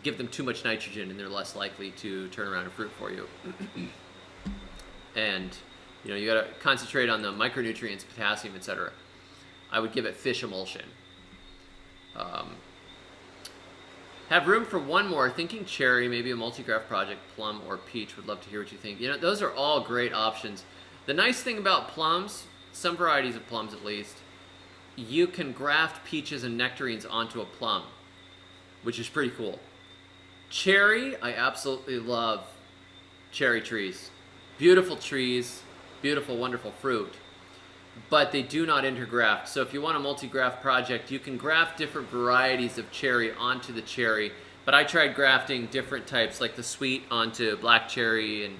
give them too much nitrogen, and they're less likely to turn around and fruit for you. And you got to concentrate on the micronutrients, potassium, etc. I would give it fish emulsion. Have room for one more. Thinking cherry, maybe a multi-graft project, plum or peach. Would love to hear what you think. Those are all great options. The nice thing about plums, some varieties of plums at least, you can graft peaches and nectarines onto a plum, which is pretty cool. Cherry, I absolutely love cherry trees. Beautiful trees, beautiful, wonderful fruit, but they do not intergraft. So if you want a multi-graft project, you can graft different varieties of cherry onto the cherry, but I tried grafting different types, like the sweet onto black cherry, and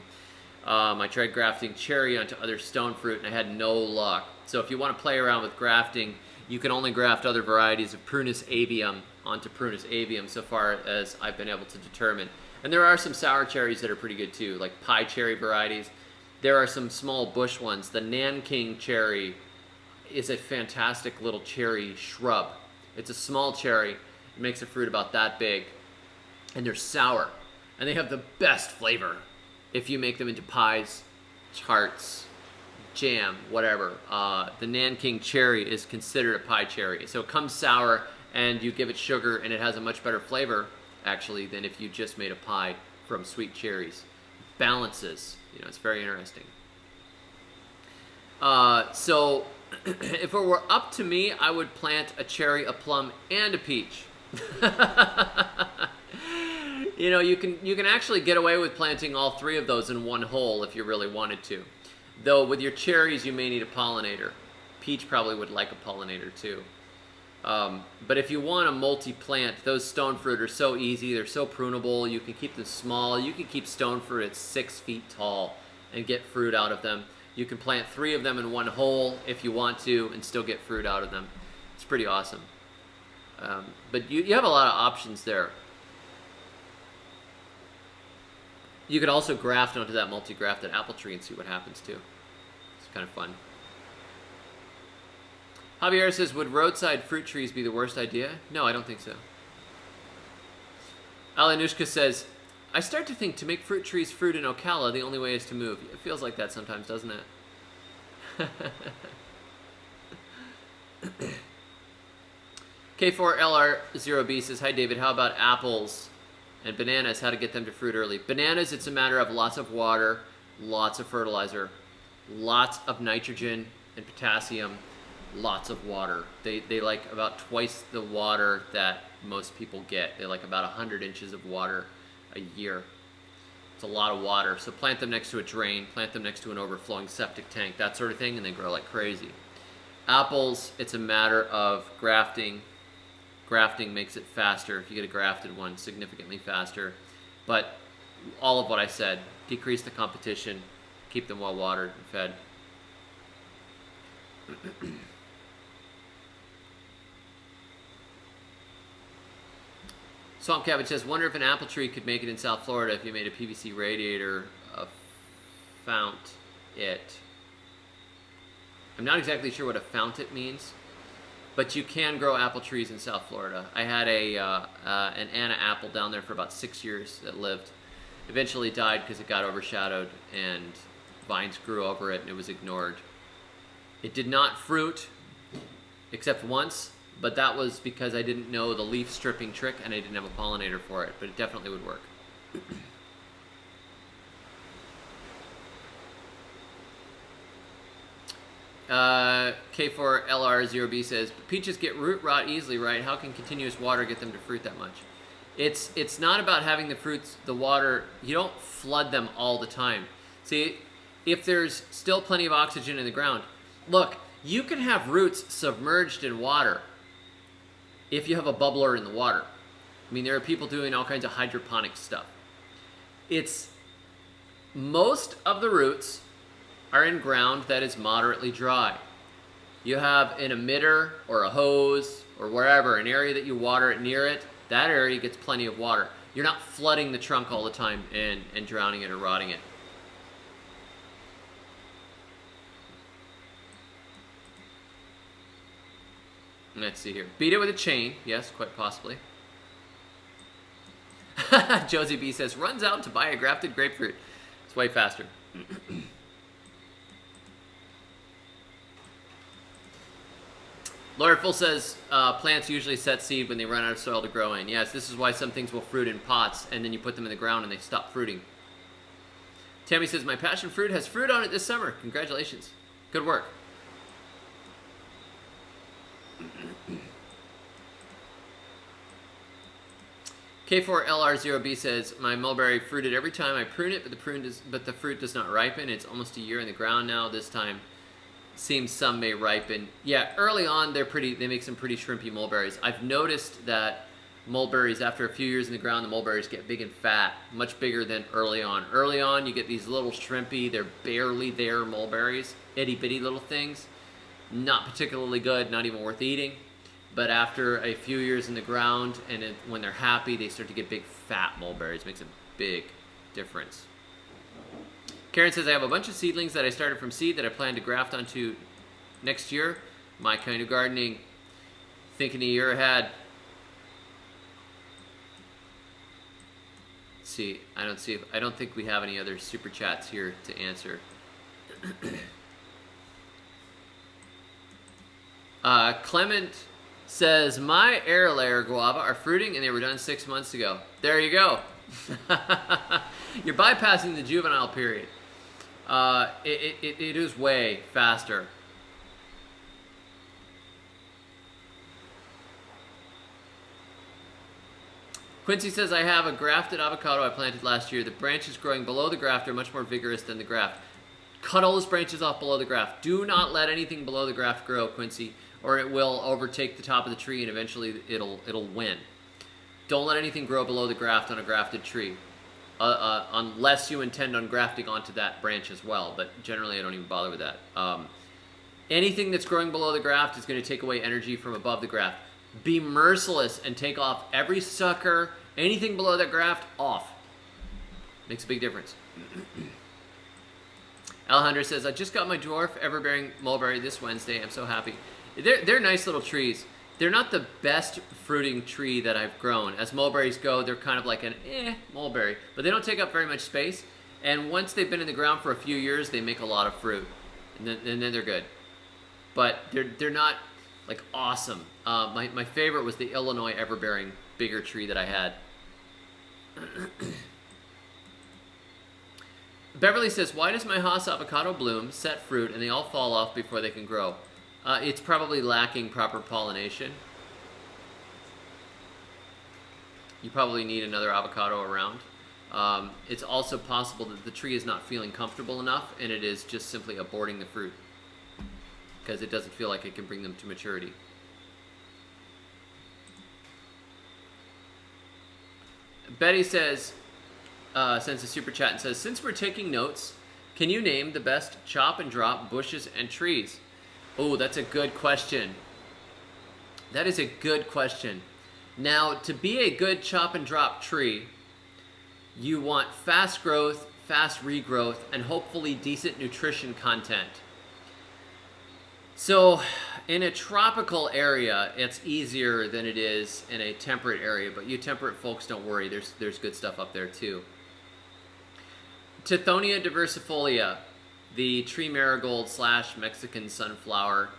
I tried grafting cherry onto other stone fruit, and I had no luck. So if you want to play around with grafting, you can only graft other varieties of Prunus avium onto Prunus avium so far as I've been able to determine. And there are some sour cherries that are pretty good too, like pie cherry varieties. There are some small bush ones. The Nanking cherry is a fantastic little cherry shrub. It's a small cherry. It makes a fruit about that big. And they're sour. And they have the best flavor if you make them into pies, tarts, jam, whatever. The Nanking cherry is considered a pie cherry. So it comes sour, and you give it sugar, and it has a much better flavor, actually, than if you just made a pie from sweet cherries. Balances. It's very interesting. So if it were up to me, I would plant a cherry, a plum, and a peach. You can actually get away with planting all three of those in one hole if you really wanted to. Though with your cherries, you may need a pollinator. Peach probably would like a pollinator too. But if you want a multi-plant, those stone fruit are so easy. They're so prunable. You can keep them small. You can keep stone fruit at 6 feet tall and get fruit out of them. You can plant 3 of them in one hole if you want to and still get fruit out of them. It's pretty awesome. But you have a lot of options there. You could also graft onto that multi-grafted apple tree and see what happens too. It's kind of fun. Javier says, would roadside fruit trees be the worst idea? No, I don't think so. Alanushka says, I start to think to make fruit trees fruit in Ocala, the only way is to move. It feels like that sometimes, doesn't it? K4LR0B says, hi David, how about apples and bananas, how to get them to fruit early? Bananas, it's a matter of lots of water, lots of fertilizer, lots of nitrogen and potassium, lots of water. They like about twice the water that most people get. They like about 100 inches of water a year. It's a lot of water. So plant them next to a drain, plant them next to an overflowing septic tank, that sort of thing, and they grow like crazy. Apples, it's a matter of grafting. Grafting makes it faster. If you get a grafted one, significantly faster. But all of what I said, decrease the competition, keep them well watered and fed. Swamp Cabbage says, wonder if an apple tree could make it in South Florida if you made a PVC radiator fount it. I'm not exactly sure what a fount it means, but you can grow apple trees in South Florida. I had an Anna apple down there for about 6 years that lived. Eventually died because it got overshadowed and vines grew over it and it was ignored. It did not fruit except once, but that was because I didn't know the leaf stripping trick and I didn't have a pollinator for it, but it definitely would work. K4LR0B says, peaches get root rot easily, right? How can continuous water get them to fruit that much? It's not about having the fruits, the water, you don't flood them all the time. See, if there's still plenty of oxygen in the ground, look, you can have roots submerged in water if you have a bubbler in the water. I mean, there are people doing all kinds of hydroponic stuff. Most of the roots are in ground that is moderately dry. You have an emitter or a hose or wherever, an area that you water it near it, that area gets plenty of water. You're not flooding the trunk all the time and drowning it or rotting it. Let's see here. Beat it with a chain. Yes, quite possibly. Josie B says, runs out to buy a grafted grapefruit. It's way faster. Laura Full says, plants usually set seed when they run out of soil to grow in. Yes, this is why some things will fruit in pots, and then you put them in the ground and they stop fruiting. Tammy says, my passion fruit has fruit on it this summer. Congratulations. Good work. K4LR0B says, my mulberry fruited every time I prune it, but the fruit does not ripen. It's almost a year in the ground now. This time, seems some may ripen. Yeah, early on, they make some pretty shrimpy mulberries. I've noticed that mulberries, after a few years in the ground, the mulberries get big and fat, much bigger than early on. Early on, you get these little shrimpy, they're barely there mulberries, itty bitty little things. Not particularly good, not even worth eating. But after a few years in the ground, and when they're happy, they start to get big, fat mulberries. Makes a big difference. Karen says, I have a bunch of seedlings that I started from seed that I plan to graft onto next year. My kind of gardening. Thinking a year ahead. Let's see. I don't think we have any other super chats here to answer. Clement says, my air layer guava are fruiting and they were done 6 months ago. There you go. You're bypassing the juvenile period. It is way faster. Quincy says, I have a grafted avocado I planted last year. The branches growing below the graft are much more vigorous than the graft. Cut all those branches off below the graft. Do not let anything below the graft grow, Quincy, or it will overtake the top of the tree and eventually it'll win. Don't let anything grow below the graft on a grafted tree, unless you intend on grafting onto that branch as well, but generally I don't even bother with that. Anything that's growing below the graft is going to take away energy from above the graft. Be merciless and take off every sucker, anything below that graft, off. Makes a big difference. Alejandro says, I just got my dwarf everbearing mulberry this Wednesday. I'm so happy. They're nice little trees. They're not the best fruiting tree that I've grown. As mulberries go, they're kind of like an mulberry, but they don't take up very much space. And once they've been in the ground for a few years, they make a lot of fruit, and then they're good. But they're not like awesome. My favorite was the Illinois everbearing bigger tree that I had. Beverly says, why does my Haas avocado bloom, set fruit, and they all fall off before they can grow? It's probably lacking proper pollination. You probably need another avocado around. It's also possible that the tree is not feeling comfortable enough, and it is just simply aborting the fruit because it doesn't feel like it can bring them to maturity. Betty says, sends a super chat and says, since we're taking notes, can you name the best chop and drop bushes and trees? Oh, that's a good question. That is a good question. Now, to be a good chop and drop tree, you want fast growth, fast regrowth, and hopefully decent nutrition content. So, in a tropical area, it's easier than it is in a temperate area, but you temperate folks, don't worry, there's good stuff up there too. Tithonia diversifolia, the tree marigold / Mexican sunflower,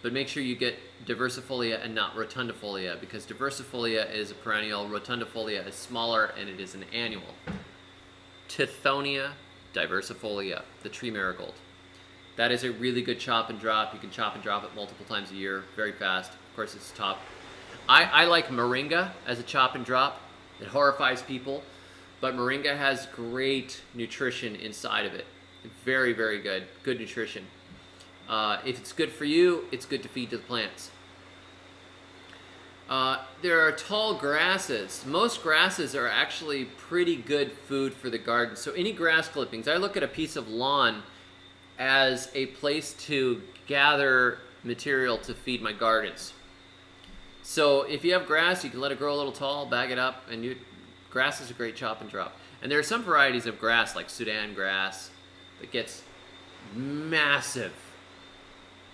but make sure you get diversifolia and not rotundifolia, because diversifolia is a perennial, rotundifolia is smaller, and it is an annual. Tithonia diversifolia, the tree marigold. That is a really good chop and drop. You can chop and drop it multiple times a year, very fast. Of course, it's top. I like moringa as a chop and drop. It horrifies people, but moringa has great nutrition inside of it. Very, very good. Good nutrition. If it's good for you, it's good to feed to the plants. There are tall grasses. Most grasses are actually pretty good food for the garden. So any grass clippings, I look at a piece of lawn as a place to gather material to feed my gardens. So if you have grass, you can let it grow a little tall, bag it up, and grass is a great chop and drop. And there are some varieties of grass, like Sudan grass, that gets massive.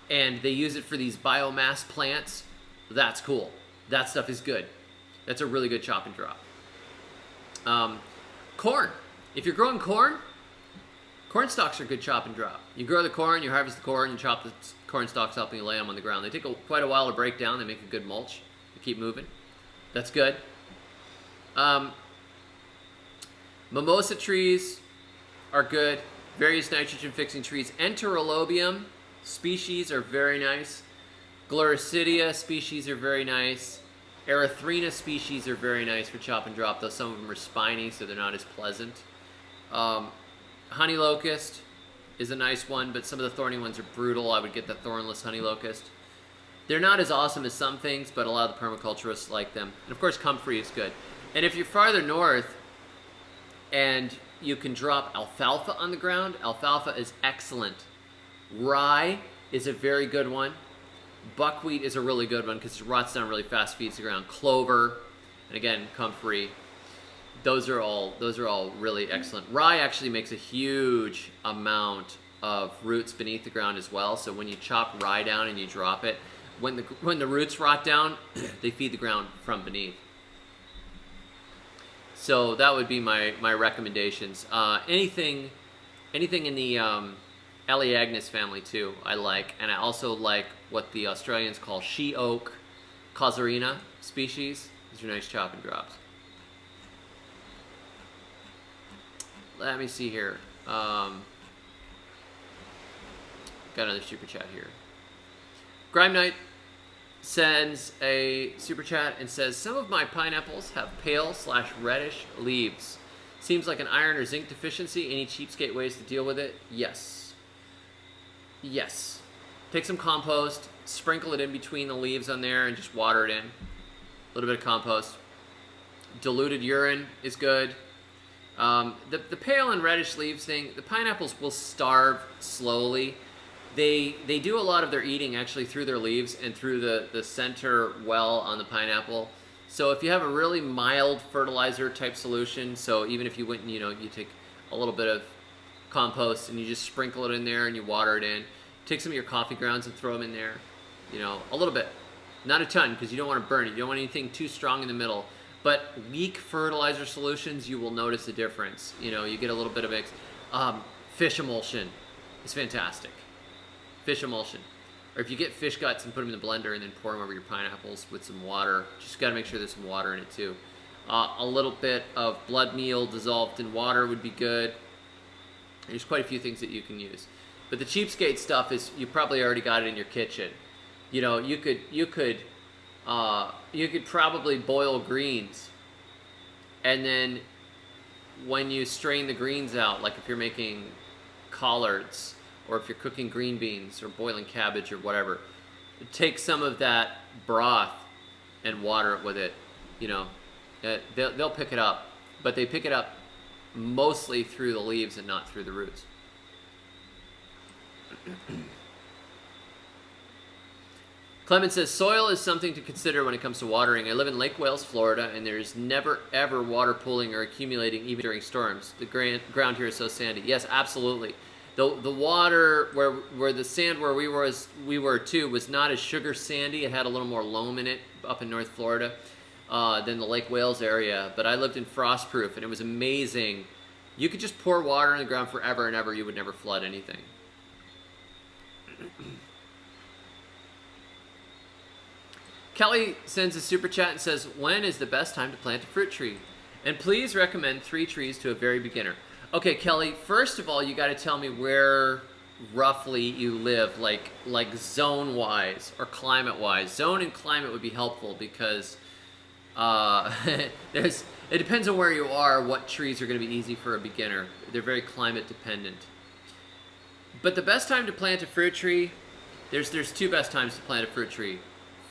And they use it for these biomass plants. That's cool. That stuff is good. That's a really good chop and drop. Corn. If you're growing corn stalks are good chop and drop. You grow the corn, you harvest the corn, you chop the corn stalks up, and you lay them on the ground. They take quite a while to break down. They make a good mulch. You keep moving. That's good. Mimosa trees are good. Various nitrogen-fixing trees. Enterolobium species are very nice. Gloricidia species are very nice. Erythrina species are very nice for chop and drop, though some of them are spiny, so they're not as pleasant. Honey locust is a nice one, but some of the thorny ones are brutal. I would get the thornless honey locust. They're not as awesome as some things, but a lot of the permaculturists like them. And of course, comfrey is good. And if you're farther north and you can drop alfalfa on the ground, alfalfa is excellent. Rye is a very good one. Buckwheat is a really good one because it rots down really fast, feeds the ground. Clover, and again, comfrey. Those are all really excellent. Rye actually makes a huge amount of roots beneath the ground as well. So when you chop rye down and you drop it, when the roots rot down, they feed the ground from beneath. So that would be my recommendations. Anything in the Elaeagnus family too, I like, and I also like what the Australians call she oak, Casuarina species. These are nice chop and drops. Let me see here. Got another super chat here. Grime Knight sends a super chat and says, some of my pineapples have pale/reddish leaves. Seems like an iron or zinc deficiency. Any cheapskate ways to deal with it? Yes. Yes. Take some compost, sprinkle it in between the leaves on there, and just water it in. A little bit of compost. Diluted urine is good. The pale and reddish leaves thing, the pineapples will starve slowly. They do a lot of their eating actually through their leaves and through the center well on the pineapple. So if you have a really mild fertilizer type solution, so even if you went and you take a little bit of compost, and you just sprinkle it in there and you water it in. Take some of your coffee grounds and throw them in there, you know, a little bit, not a ton, because you don't want to burn it. You don't want anything too strong in the middle. But weak fertilizer solutions, you will notice a difference. You know, you get a little bit of mix. Fish emulsion is fantastic. Fish emulsion. Or if you get fish guts and put them in the blender and then pour them over your pineapples with some water, just got to make sure there's some water in it too. A little bit of blood meal dissolved in water would be good. There's quite a few things that you can use. But the cheapskate stuff is, you probably already got it in your kitchen. You know, you could probably boil greens, and then when you strain the greens out, like if you're making collards, or if you're cooking green beans or boiling cabbage or whatever, take some of that broth and water it with it. You know, they'll pick it up, but they pick it up mostly through the leaves and not through the roots. Clement says, soil is something to consider when it comes to watering. I live in Lake Wales, Florida, and there's never, ever water pooling or accumulating even during storms. The ground here is so sandy. Yes, absolutely. The water, where the sand where we were too, was not as sugar sandy. It had a little more loam in it up in North Florida than the Lake Wales area. But I lived in Frostproof, and it was amazing. You could just pour water in the ground forever and ever. You would never flood anything. Kelly sends a super chat and says, when is the best time to plant a fruit tree? And please recommend 3 trees to a very beginner. Okay, Kelly, first of all, you got to tell me where roughly you live, like zone-wise or climate-wise. Zone and climate would be helpful because it depends on where you are, what trees are going to be easy for a beginner. They're very climate dependent. But the best time to plant a fruit tree, there's 2 best times to plant a fruit tree.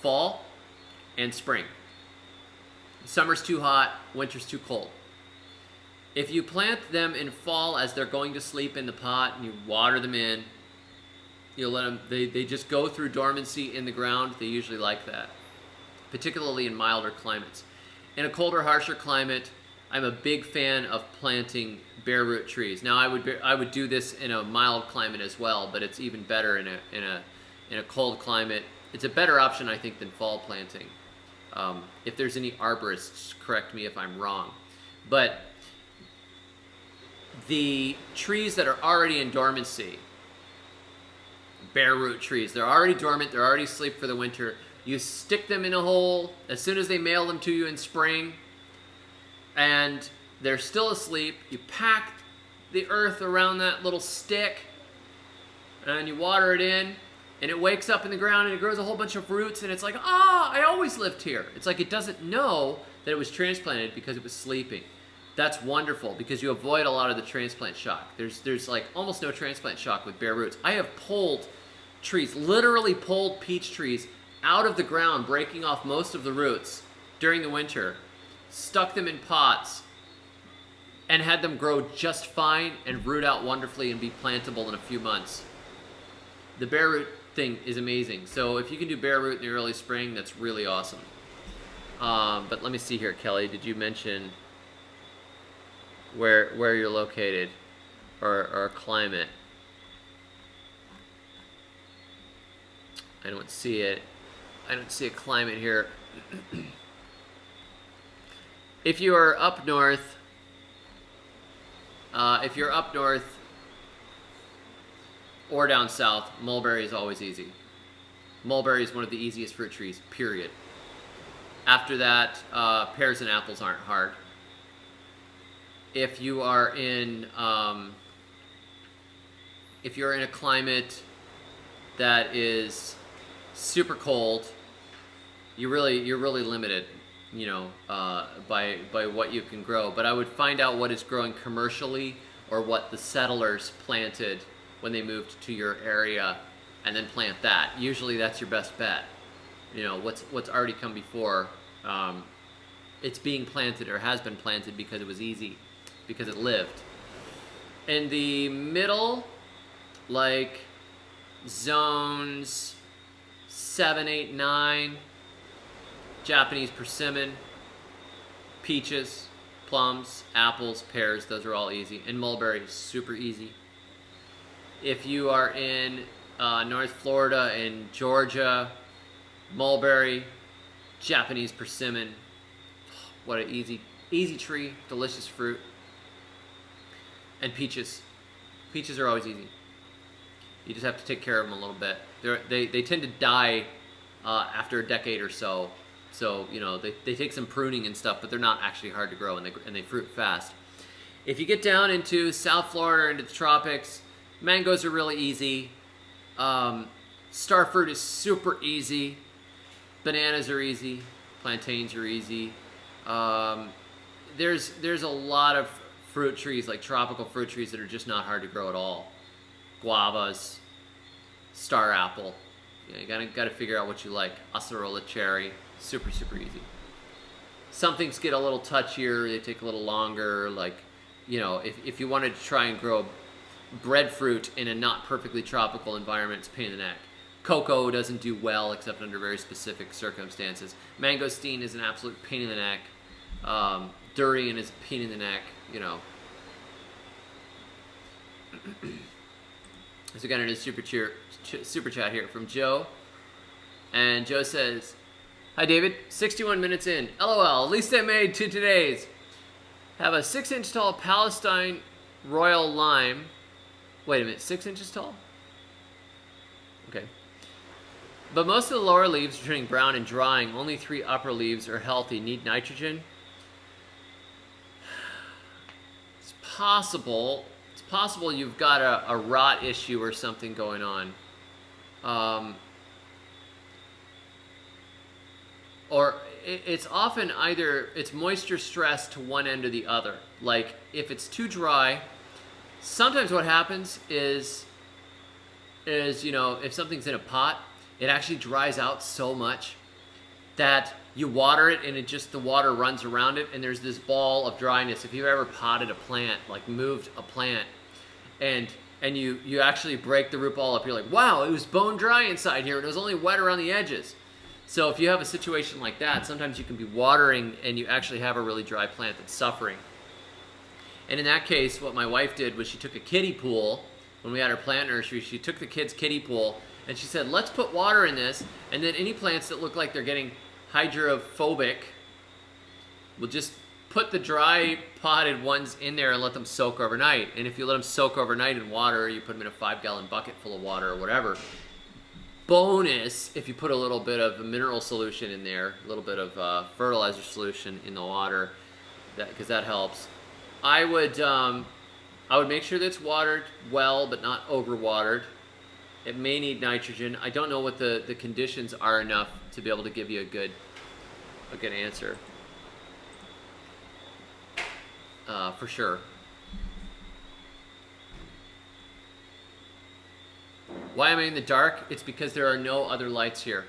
Fall and spring. Summer's too hot, winter's too cold. If you plant them in fall as they're going to sleep in the pot and you water them in, you let them, they just go through dormancy in the ground. They usually like that, particularly in milder climates. In a colder, harsher climate, I'm a big fan of planting bare root trees. Now I would do this in a mild climate as well, but it's even better in a cold climate. It's a better option, I think, than fall planting. If there's any arborists, correct me if I'm wrong. But the trees that are already in dormancy, bare root trees, they're already dormant, they're already asleep for the winter. You stick them in a hole as soon as they mail them to you in spring, and they're still asleep. You pack the earth around that little stick, and you water it in, and it wakes up in the ground and it grows a whole bunch of roots, and it's like, I always lived here. It's like it doesn't know that it was transplanted because it was sleeping. That's wonderful because you avoid a lot of the transplant shock. There's like almost no transplant shock with bare roots. I have pulled trees, literally pulled peach trees out of the ground, breaking off most of the roots during the winter, stuck them in pots, and had them grow just fine and root out wonderfully and be plantable in a few months. The bare root thing is amazing. So if you can do bare root in the early spring, that's really awesome. But let me see here, Kelly. Did you mention where you're located or climate? I don't see it. I don't see a climate here. If you are up north, or down south, mulberry is always easy. Mulberry is one of the easiest fruit trees, period. After that, pears and apples aren't hard. If you are in, if you're in a climate that is super cold, you're really limited, you know, by what you can grow. But I would find out what is growing commercially or what the settlers planted when they moved to your area, and then plant that. Usually that's your best bet. You know, what's already come before, it's being planted or has been planted because it was easy, because it lived. In the middle, like zones 7, 8, 9, Japanese persimmon, peaches, plums, apples, pears, those are all easy. And mulberries, super easy. If you are in North Florida and Georgia, mulberry, Japanese persimmon, what an easy tree, delicious fruit. And peaches. Peaches are always easy. You just have to take care of them a little bit. They tend to die after a decade or so. So, you know, they take some pruning and stuff, but they're not actually hard to grow, and they fruit fast. If you get down into South Florida, into the tropics, mangoes are really easy. Star fruit is super easy. Bananas are easy. Plantains are easy. There's a lot of fruit trees, like tropical fruit trees, that are just not hard to grow at all. Guavas, star apple. You gotta figure out what you like. Acerola cherry, super easy. Some things get a little touchier, they take a little longer. Like, you know, if you wanted to try and grow breadfruit in a not perfectly tropical environment, it's a pain in the neck. Cocoa doesn't do well except under very specific circumstances. Mangosteen is an absolute pain in the neck. Durian is a pain in the neck, you know. So we got a super chat here from Joe. And Joe says, "Hi David, 61 minutes in. LOL, at least I made 2 today's. Have a 6-inch tall Palestine Royal Lime." Wait a minute, 6 inches tall? Okay. "But most of the lower leaves are turning brown and drying. Only 3 upper leaves are healthy. Need nitrogen?" It's possible. It's possible you've got a rot issue or something going on. Or it's often either it's moisture stress to one end or the other. Like if it's too dry, sometimes what happens is you know, if something's in a pot, it actually dries out so much that you water it and the water runs around it and there's this ball of dryness. If you've ever potted a plant, like moved a plant, and you actually break the root ball up, you're like, wow, it was bone dry inside here and it was only wet around the edges. So if you have a situation like that, sometimes you can be watering and you actually have a really dry plant that's suffering. And in that case, what my wife did was she took a kiddie pool. When we had our plant nursery, she took the kids' kiddie pool and she said, let's put water in this, and then any plants that look like they're getting hydrophobic, we'll just put the dry potted ones in there and let them soak overnight. And if you let them soak overnight in water, you put them in a 5-gallon bucket full of water or whatever. Bonus, if you put a little bit of a mineral solution in there, a little bit of fertilizer solution in the water, because that helps. I would make sure that it's watered well, but not overwatered. It may need nitrogen. I don't know what the conditions are enough to be able to give you a good answer. For sure. Why am I in the dark? It's because there are no other lights here.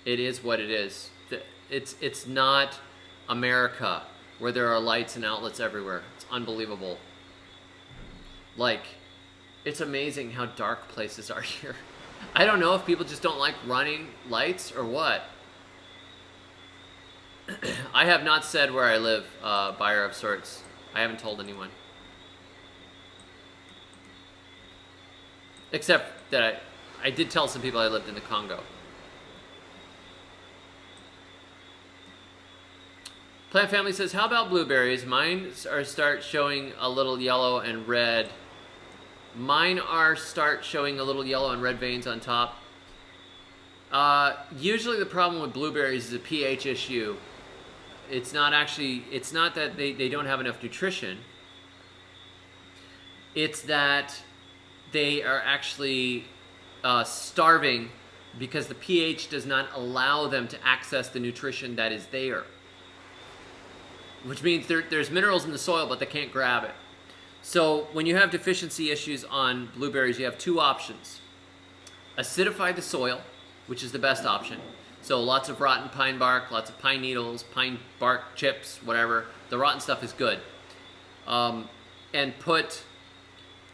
It is what it is. It's not America where there are lights and outlets everywhere. It's unbelievable. Like, it's amazing how dark places are here. I don't know if people just don't like running lights or what. I have not said where I live, buyer of sorts. I haven't told anyone. Except that I did tell some people I lived in the Congo. Plant Family says, how about blueberries? Mine start showing a little yellow and red. Mine start showing a little yellow and red veins on top. Usually the problem with blueberries is a pH issue. It's not that they don't have enough nutrition. It's that they are actually starving because the pH does not allow them to access the nutrition that is there. Which means there's minerals in the soil, but they can't grab it. So when you have deficiency issues on blueberries, you have 2 options. Acidify the soil, which is the best option. So lots of rotten pine bark, lots of pine needles, pine bark chips, whatever. The rotten stuff is good. And put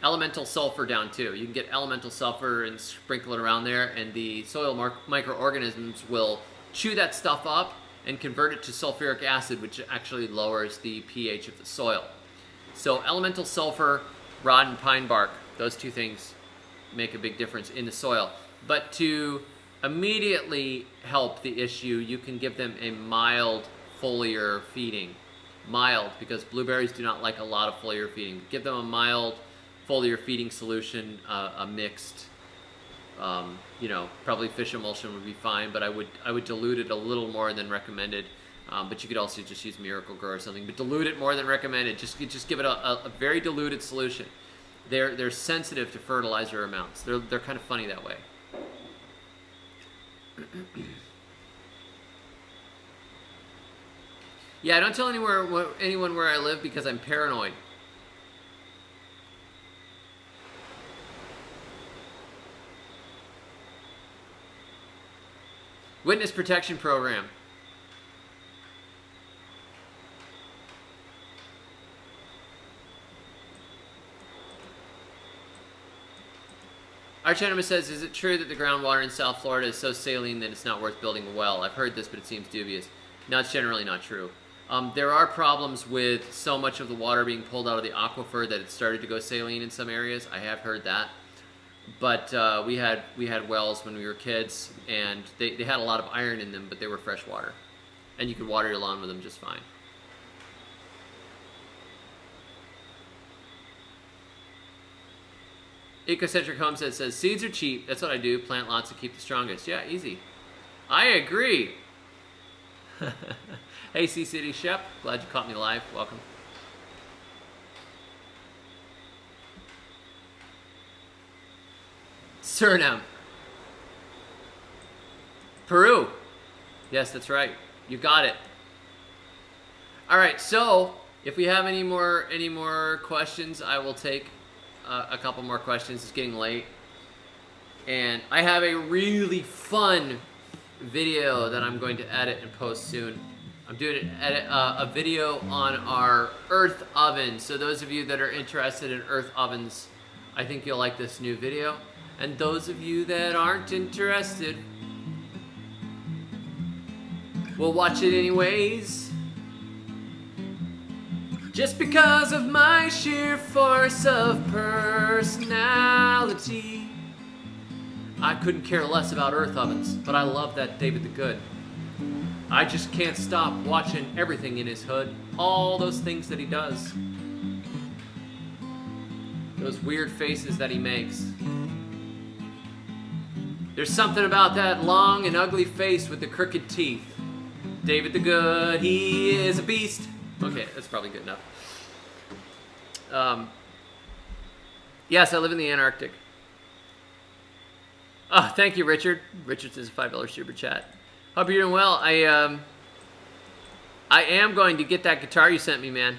elemental sulfur down too. You can get elemental sulfur and sprinkle it around there, and the soil microorganisms will chew that stuff up and convert it to sulfuric acid, which actually lowers the pH of the soil. So elemental sulfur, rod and pine bark, those two things make a big difference in the soil. But to immediately help the issue, you can give them a mild foliar feeding. Mild, because blueberries do not like a lot of foliar feeding. Give them a mild foliar feeding solution, a mixed, probably fish emulsion would be fine, but I would dilute it a little more than recommended. But you could also just use Miracle-Gro or something, but dilute it more than recommended. Just give it a very diluted solution. They're sensitive to fertilizer amounts. They're kind of funny that way. Yeah, don't tell anyone where I live because I'm paranoid. Witness protection program. Archanima says, is it true that the groundwater in South Florida is so saline that it's not worth building a well? I've heard this, but it seems dubious. No, it's generally not true. There are problems with so much of the water being pulled out of the aquifer that it started to go saline in some areas. I have heard that. But we had wells when we were kids, and they had a lot of iron in them, but they were fresh water. And you could water your lawn with them just fine. Ecocentric Homestead says, seeds are cheap. That's what I do. Plant lots to keep the strongest. Yeah, easy. I agree. Hey, C-City Shep. Glad you caught me live. Welcome. Suriname. Peru. Yes, that's right. You got it. All right, so if we have any more questions, I will take a couple more questions. It's getting late. And I have a really fun video that I'm going to edit and post soon. I'm doing a video on our earth oven. So those of you that are interested in earth ovens, I think you'll like this new video. And those of you that aren't interested, will watch it anyways. Just because of my sheer force of personality. I couldn't care less about earth ovens, but I love that David the Good. I just can't stop watching everything in his hood. All those things that he does. Those weird faces that he makes. There's something about that long and ugly face with the crooked teeth. David the Good, he is a beast. Okay, that's probably good enough. Yes, I live in the Antarctic. Oh, thank you, Richard. Richard says a $5 super chat. Hope you're doing well. I am going to get that guitar you sent me, man.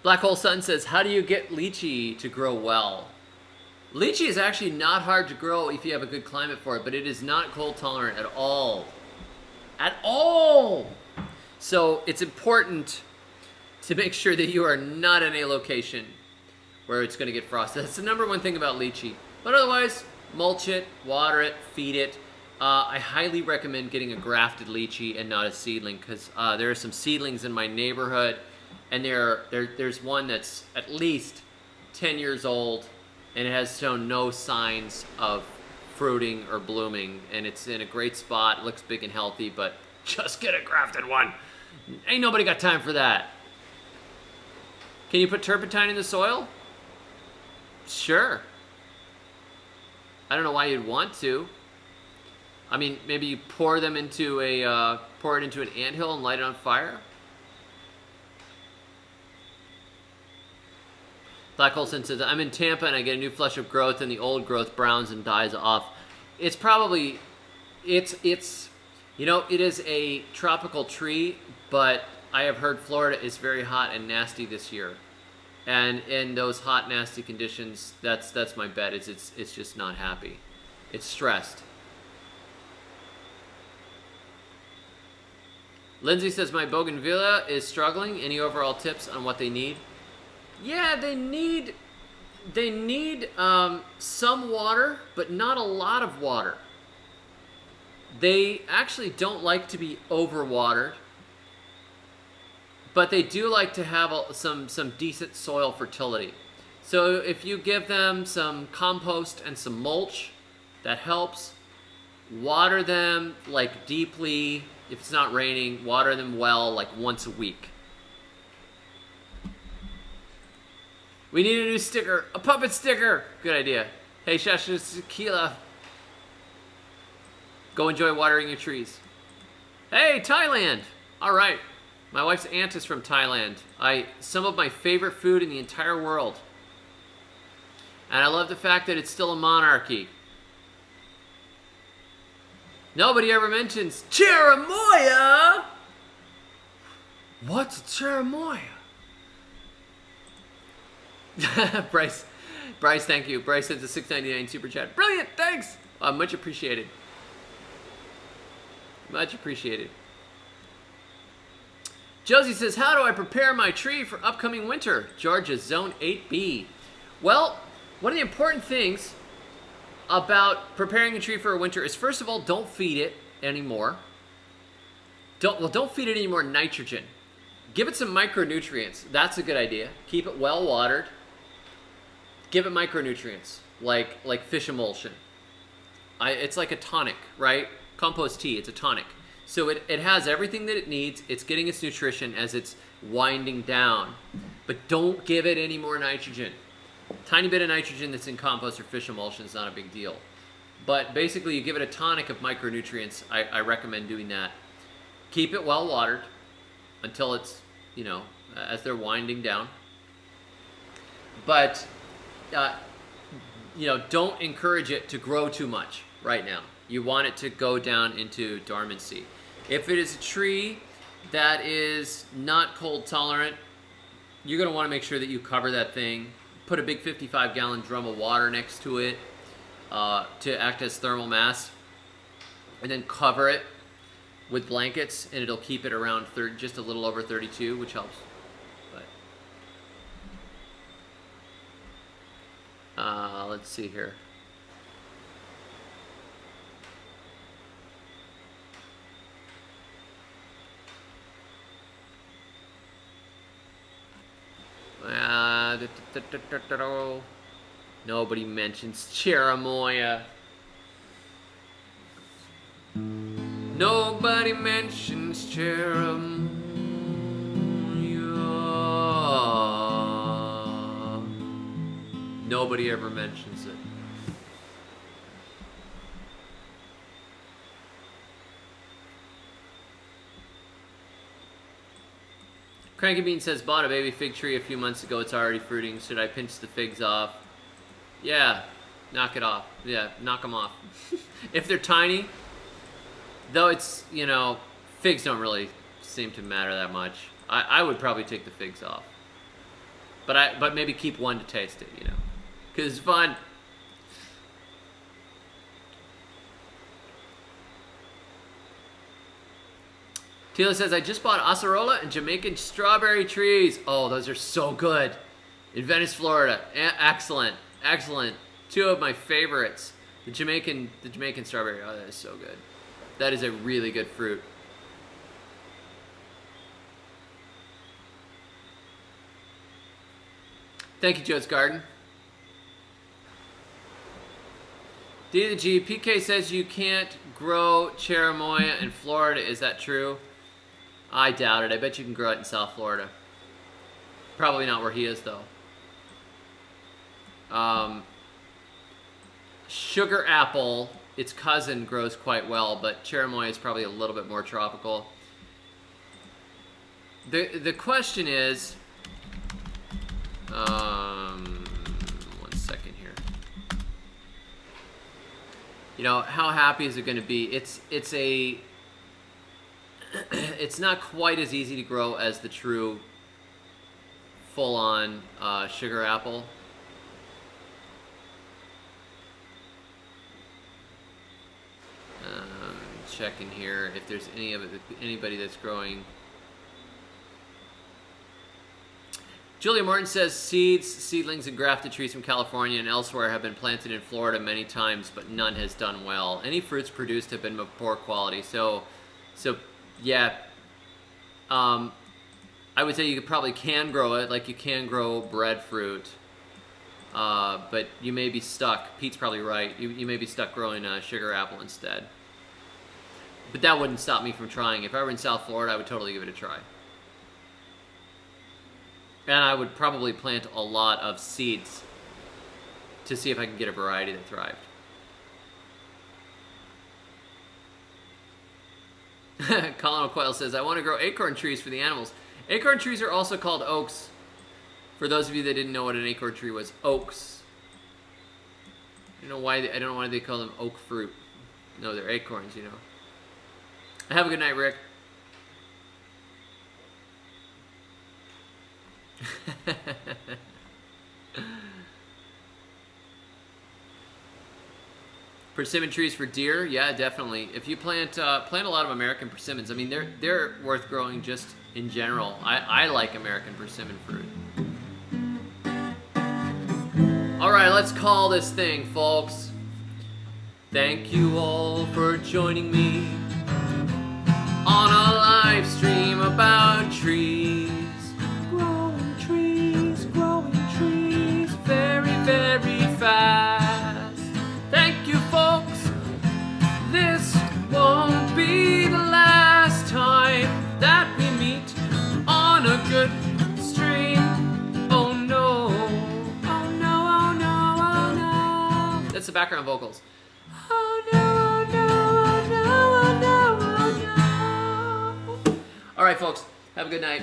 Black Hole Sun says, how do you get lychee to grow well? Lychee is actually not hard to grow if you have a good climate for it, but it is not cold tolerant at all. At all! So it's important to make sure that you are not in a location where it's going to get frosted. That's the number one thing about lychee. But otherwise, mulch it, water it, feed it. I highly recommend getting a grafted lychee and not a seedling, because there are some seedlings in my neighborhood, and there's one that's at least 10 years old, and it has shown no signs of fruiting or blooming, and it's in a great spot. It looks big and healthy, but just get a grafted one. Ain't nobody got time for that. Can you put turpentine in the soil? Sure. I don't know why you'd want to. I mean, maybe you pour it into an anthill and light it on fire. Black Olson says, I'm in Tampa and I get a new flush of growth and the old growth browns and dies off. It's probably, it is a tropical tree, but I have heard Florida is very hot and nasty this year. And in those hot, nasty conditions, that's my bet. It's just not happy. It's stressed. Lindsay says, my bougainvillea is struggling. Any overall tips on what they need? Yeah, they need They need some water, but not a lot of water. They actually don't like to be overwatered, but they do like to have some decent soil fertility. So if you give them some compost and some mulch, that helps. Water them like deeply. If it's not raining, water them well like once a week. We need a new sticker, a puppet sticker. Good idea. Hey, Shashakila. Go enjoy watering your trees. Hey, Thailand. All right. My wife's aunt is from Thailand. Some of my favorite food in the entire world. And I love the fact that it's still a monarchy. Nobody ever mentions Cherimoya. What's a Cherimoya? Bryce, thank you. Bryce sends a $6.99 super chat. Brilliant, thanks. Much appreciated. Much appreciated. Josie says, how do I prepare my tree for upcoming winter? Georgia, Zone 8B. Well, one of the important things about preparing a tree for a winter is, first of all, don't feed it anymore. Don't feed it any more nitrogen. Give it some micronutrients. That's a good idea. Keep it well watered. Give it micronutrients, like fish emulsion. It's like a tonic, right? Compost tea, it's a tonic. So it has everything that it needs. It's getting its nutrition as it's winding down. But don't give it any more nitrogen. Tiny bit of nitrogen that's in compost or fish emulsion is not a big deal. But basically, you give it a tonic of micronutrients. I recommend doing that. Keep it well watered until it's, as they're winding down. But, don't encourage it to grow too much right now. You want it to go down into dormancy. If it is a tree that is not cold tolerant, you're going to want to make sure that you cover that thing. Put a big 55-gallon drum of water next to it to act as thermal mass, and then cover it with blankets, and it'll keep it around just a little over 32, which helps. But let's see here. Nobody mentions Cherimoya. Nobody mentions Cherimoya. Nobody ever mentions it. Cranky Bean says, bought a baby fig tree a few months ago. It's already fruiting. Should I pinch the figs off? Yeah, knock it off. Yeah, knock them off. If they're tiny, though, it's, figs don't really seem to matter that much. I would probably take the figs off. But maybe keep one to taste it, because it's fun. Tila says, I just bought acerola and Jamaican strawberry trees. Oh, those are so good. In Venice, Florida. Excellent. Excellent. Two of my favorites. The Jamaican strawberry. Oh, that is so good. That is a really good fruit. Thank you, Joe's Garden. D to the G. PK says you can't grow Cherimoya in Florida. Is that true? I doubt it. I bet you can grow it in South Florida. Probably not where he is, though. Sugar apple, its cousin, grows quite well, but Cherimoya is probably a little bit more tropical. The question is, one second here. How happy is it going to be? It's not quite as easy to grow as the true full-on sugar apple. Checking here if there's anybody that's growing. Julia Martin says seeds, seedlings, and grafted trees from California and elsewhere have been planted in Florida many times, but none has done well. Any fruits produced have been of poor quality. So yeah. I would say you probably can grow it, like you can grow breadfruit, but you may be stuck. Pete's probably right. You may be stuck growing a sugar apple instead. But that wouldn't stop me from trying. If I were in South Florida, I would totally give it a try. And I would probably plant a lot of seeds to see if I can get a variety that thrived. Colin O'Coyle says, I want to grow acorn trees for the animals. Acorn trees are also called oaks. For those of you that didn't know what an acorn tree was, oaks. I don't know why they call them oak fruit. No, they're acorns, you know. Have a good night, Rick. Persimmon trees for deer, yeah, definitely. If you plant a lot of American persimmons, I mean they're worth growing just in general. I like American persimmon fruit. All right, let's call this thing, folks. Thank you all for joining me on a live stream about trees. Growing trees, very, very fast. Thank you, folks. This won't be the last time that we meet on a good stream. Oh no, oh no, oh no, oh no. That's the background vocals. Oh no, oh no, oh no, oh no, oh no. All right, folks, have a good night.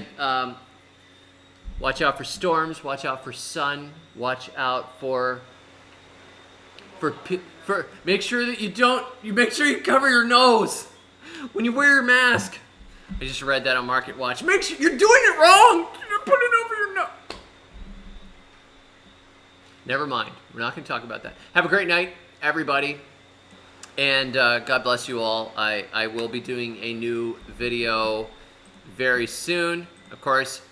Watch out for storms. Watch out for sun. Watch out for make sure that you make sure you cover your nose when you wear your mask. I just read that on Market Watch. Make sure you're doing it wrong. You're putting it over your nose. Never mind. We're not going to talk about that. Have a great night, everybody. And God bless you all. I will be doing a new video very soon. Of course,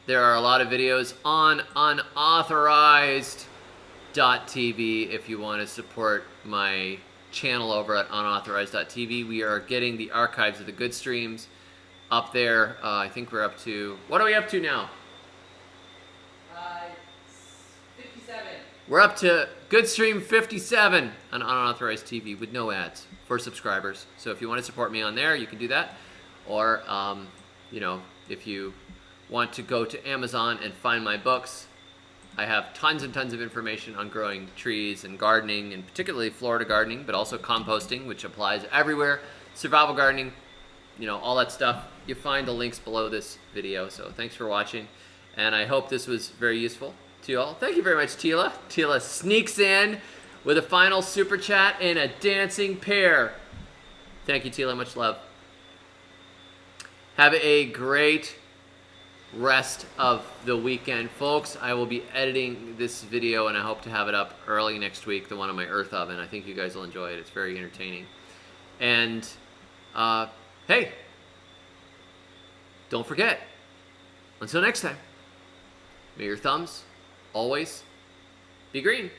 there are a lot of videos on unauthorized.tv if you want to support my channel over at unauthorized.tv. We are getting the archives of the Goodstreams up there. I think we're up to... What are we up to now? 57. We're up to Goodstream 57 on unauthorized TV with no ads for subscribers. So if you want to support me on there, you can do that. Or, you know, if you want to go to Amazon and find my books, I have tons and tons of information on growing trees and gardening, and particularly Florida gardening, but also composting, which applies everywhere, survival gardening, you know, all that stuff. You find the links below this video. So thanks for watching, and I hope this was very useful to you all. Thank you very much, Tila. Tila sneaks in with a final super chat and a dancing pear. Thank you, Tila. Much love. Have a great rest of the weekend, folks. I will be editing this video, and I hope to have it up early next week, the one on my earth oven. I think you guys will enjoy it. It's very entertaining. And hey, don't forget, until next time, may your thumbs always be green.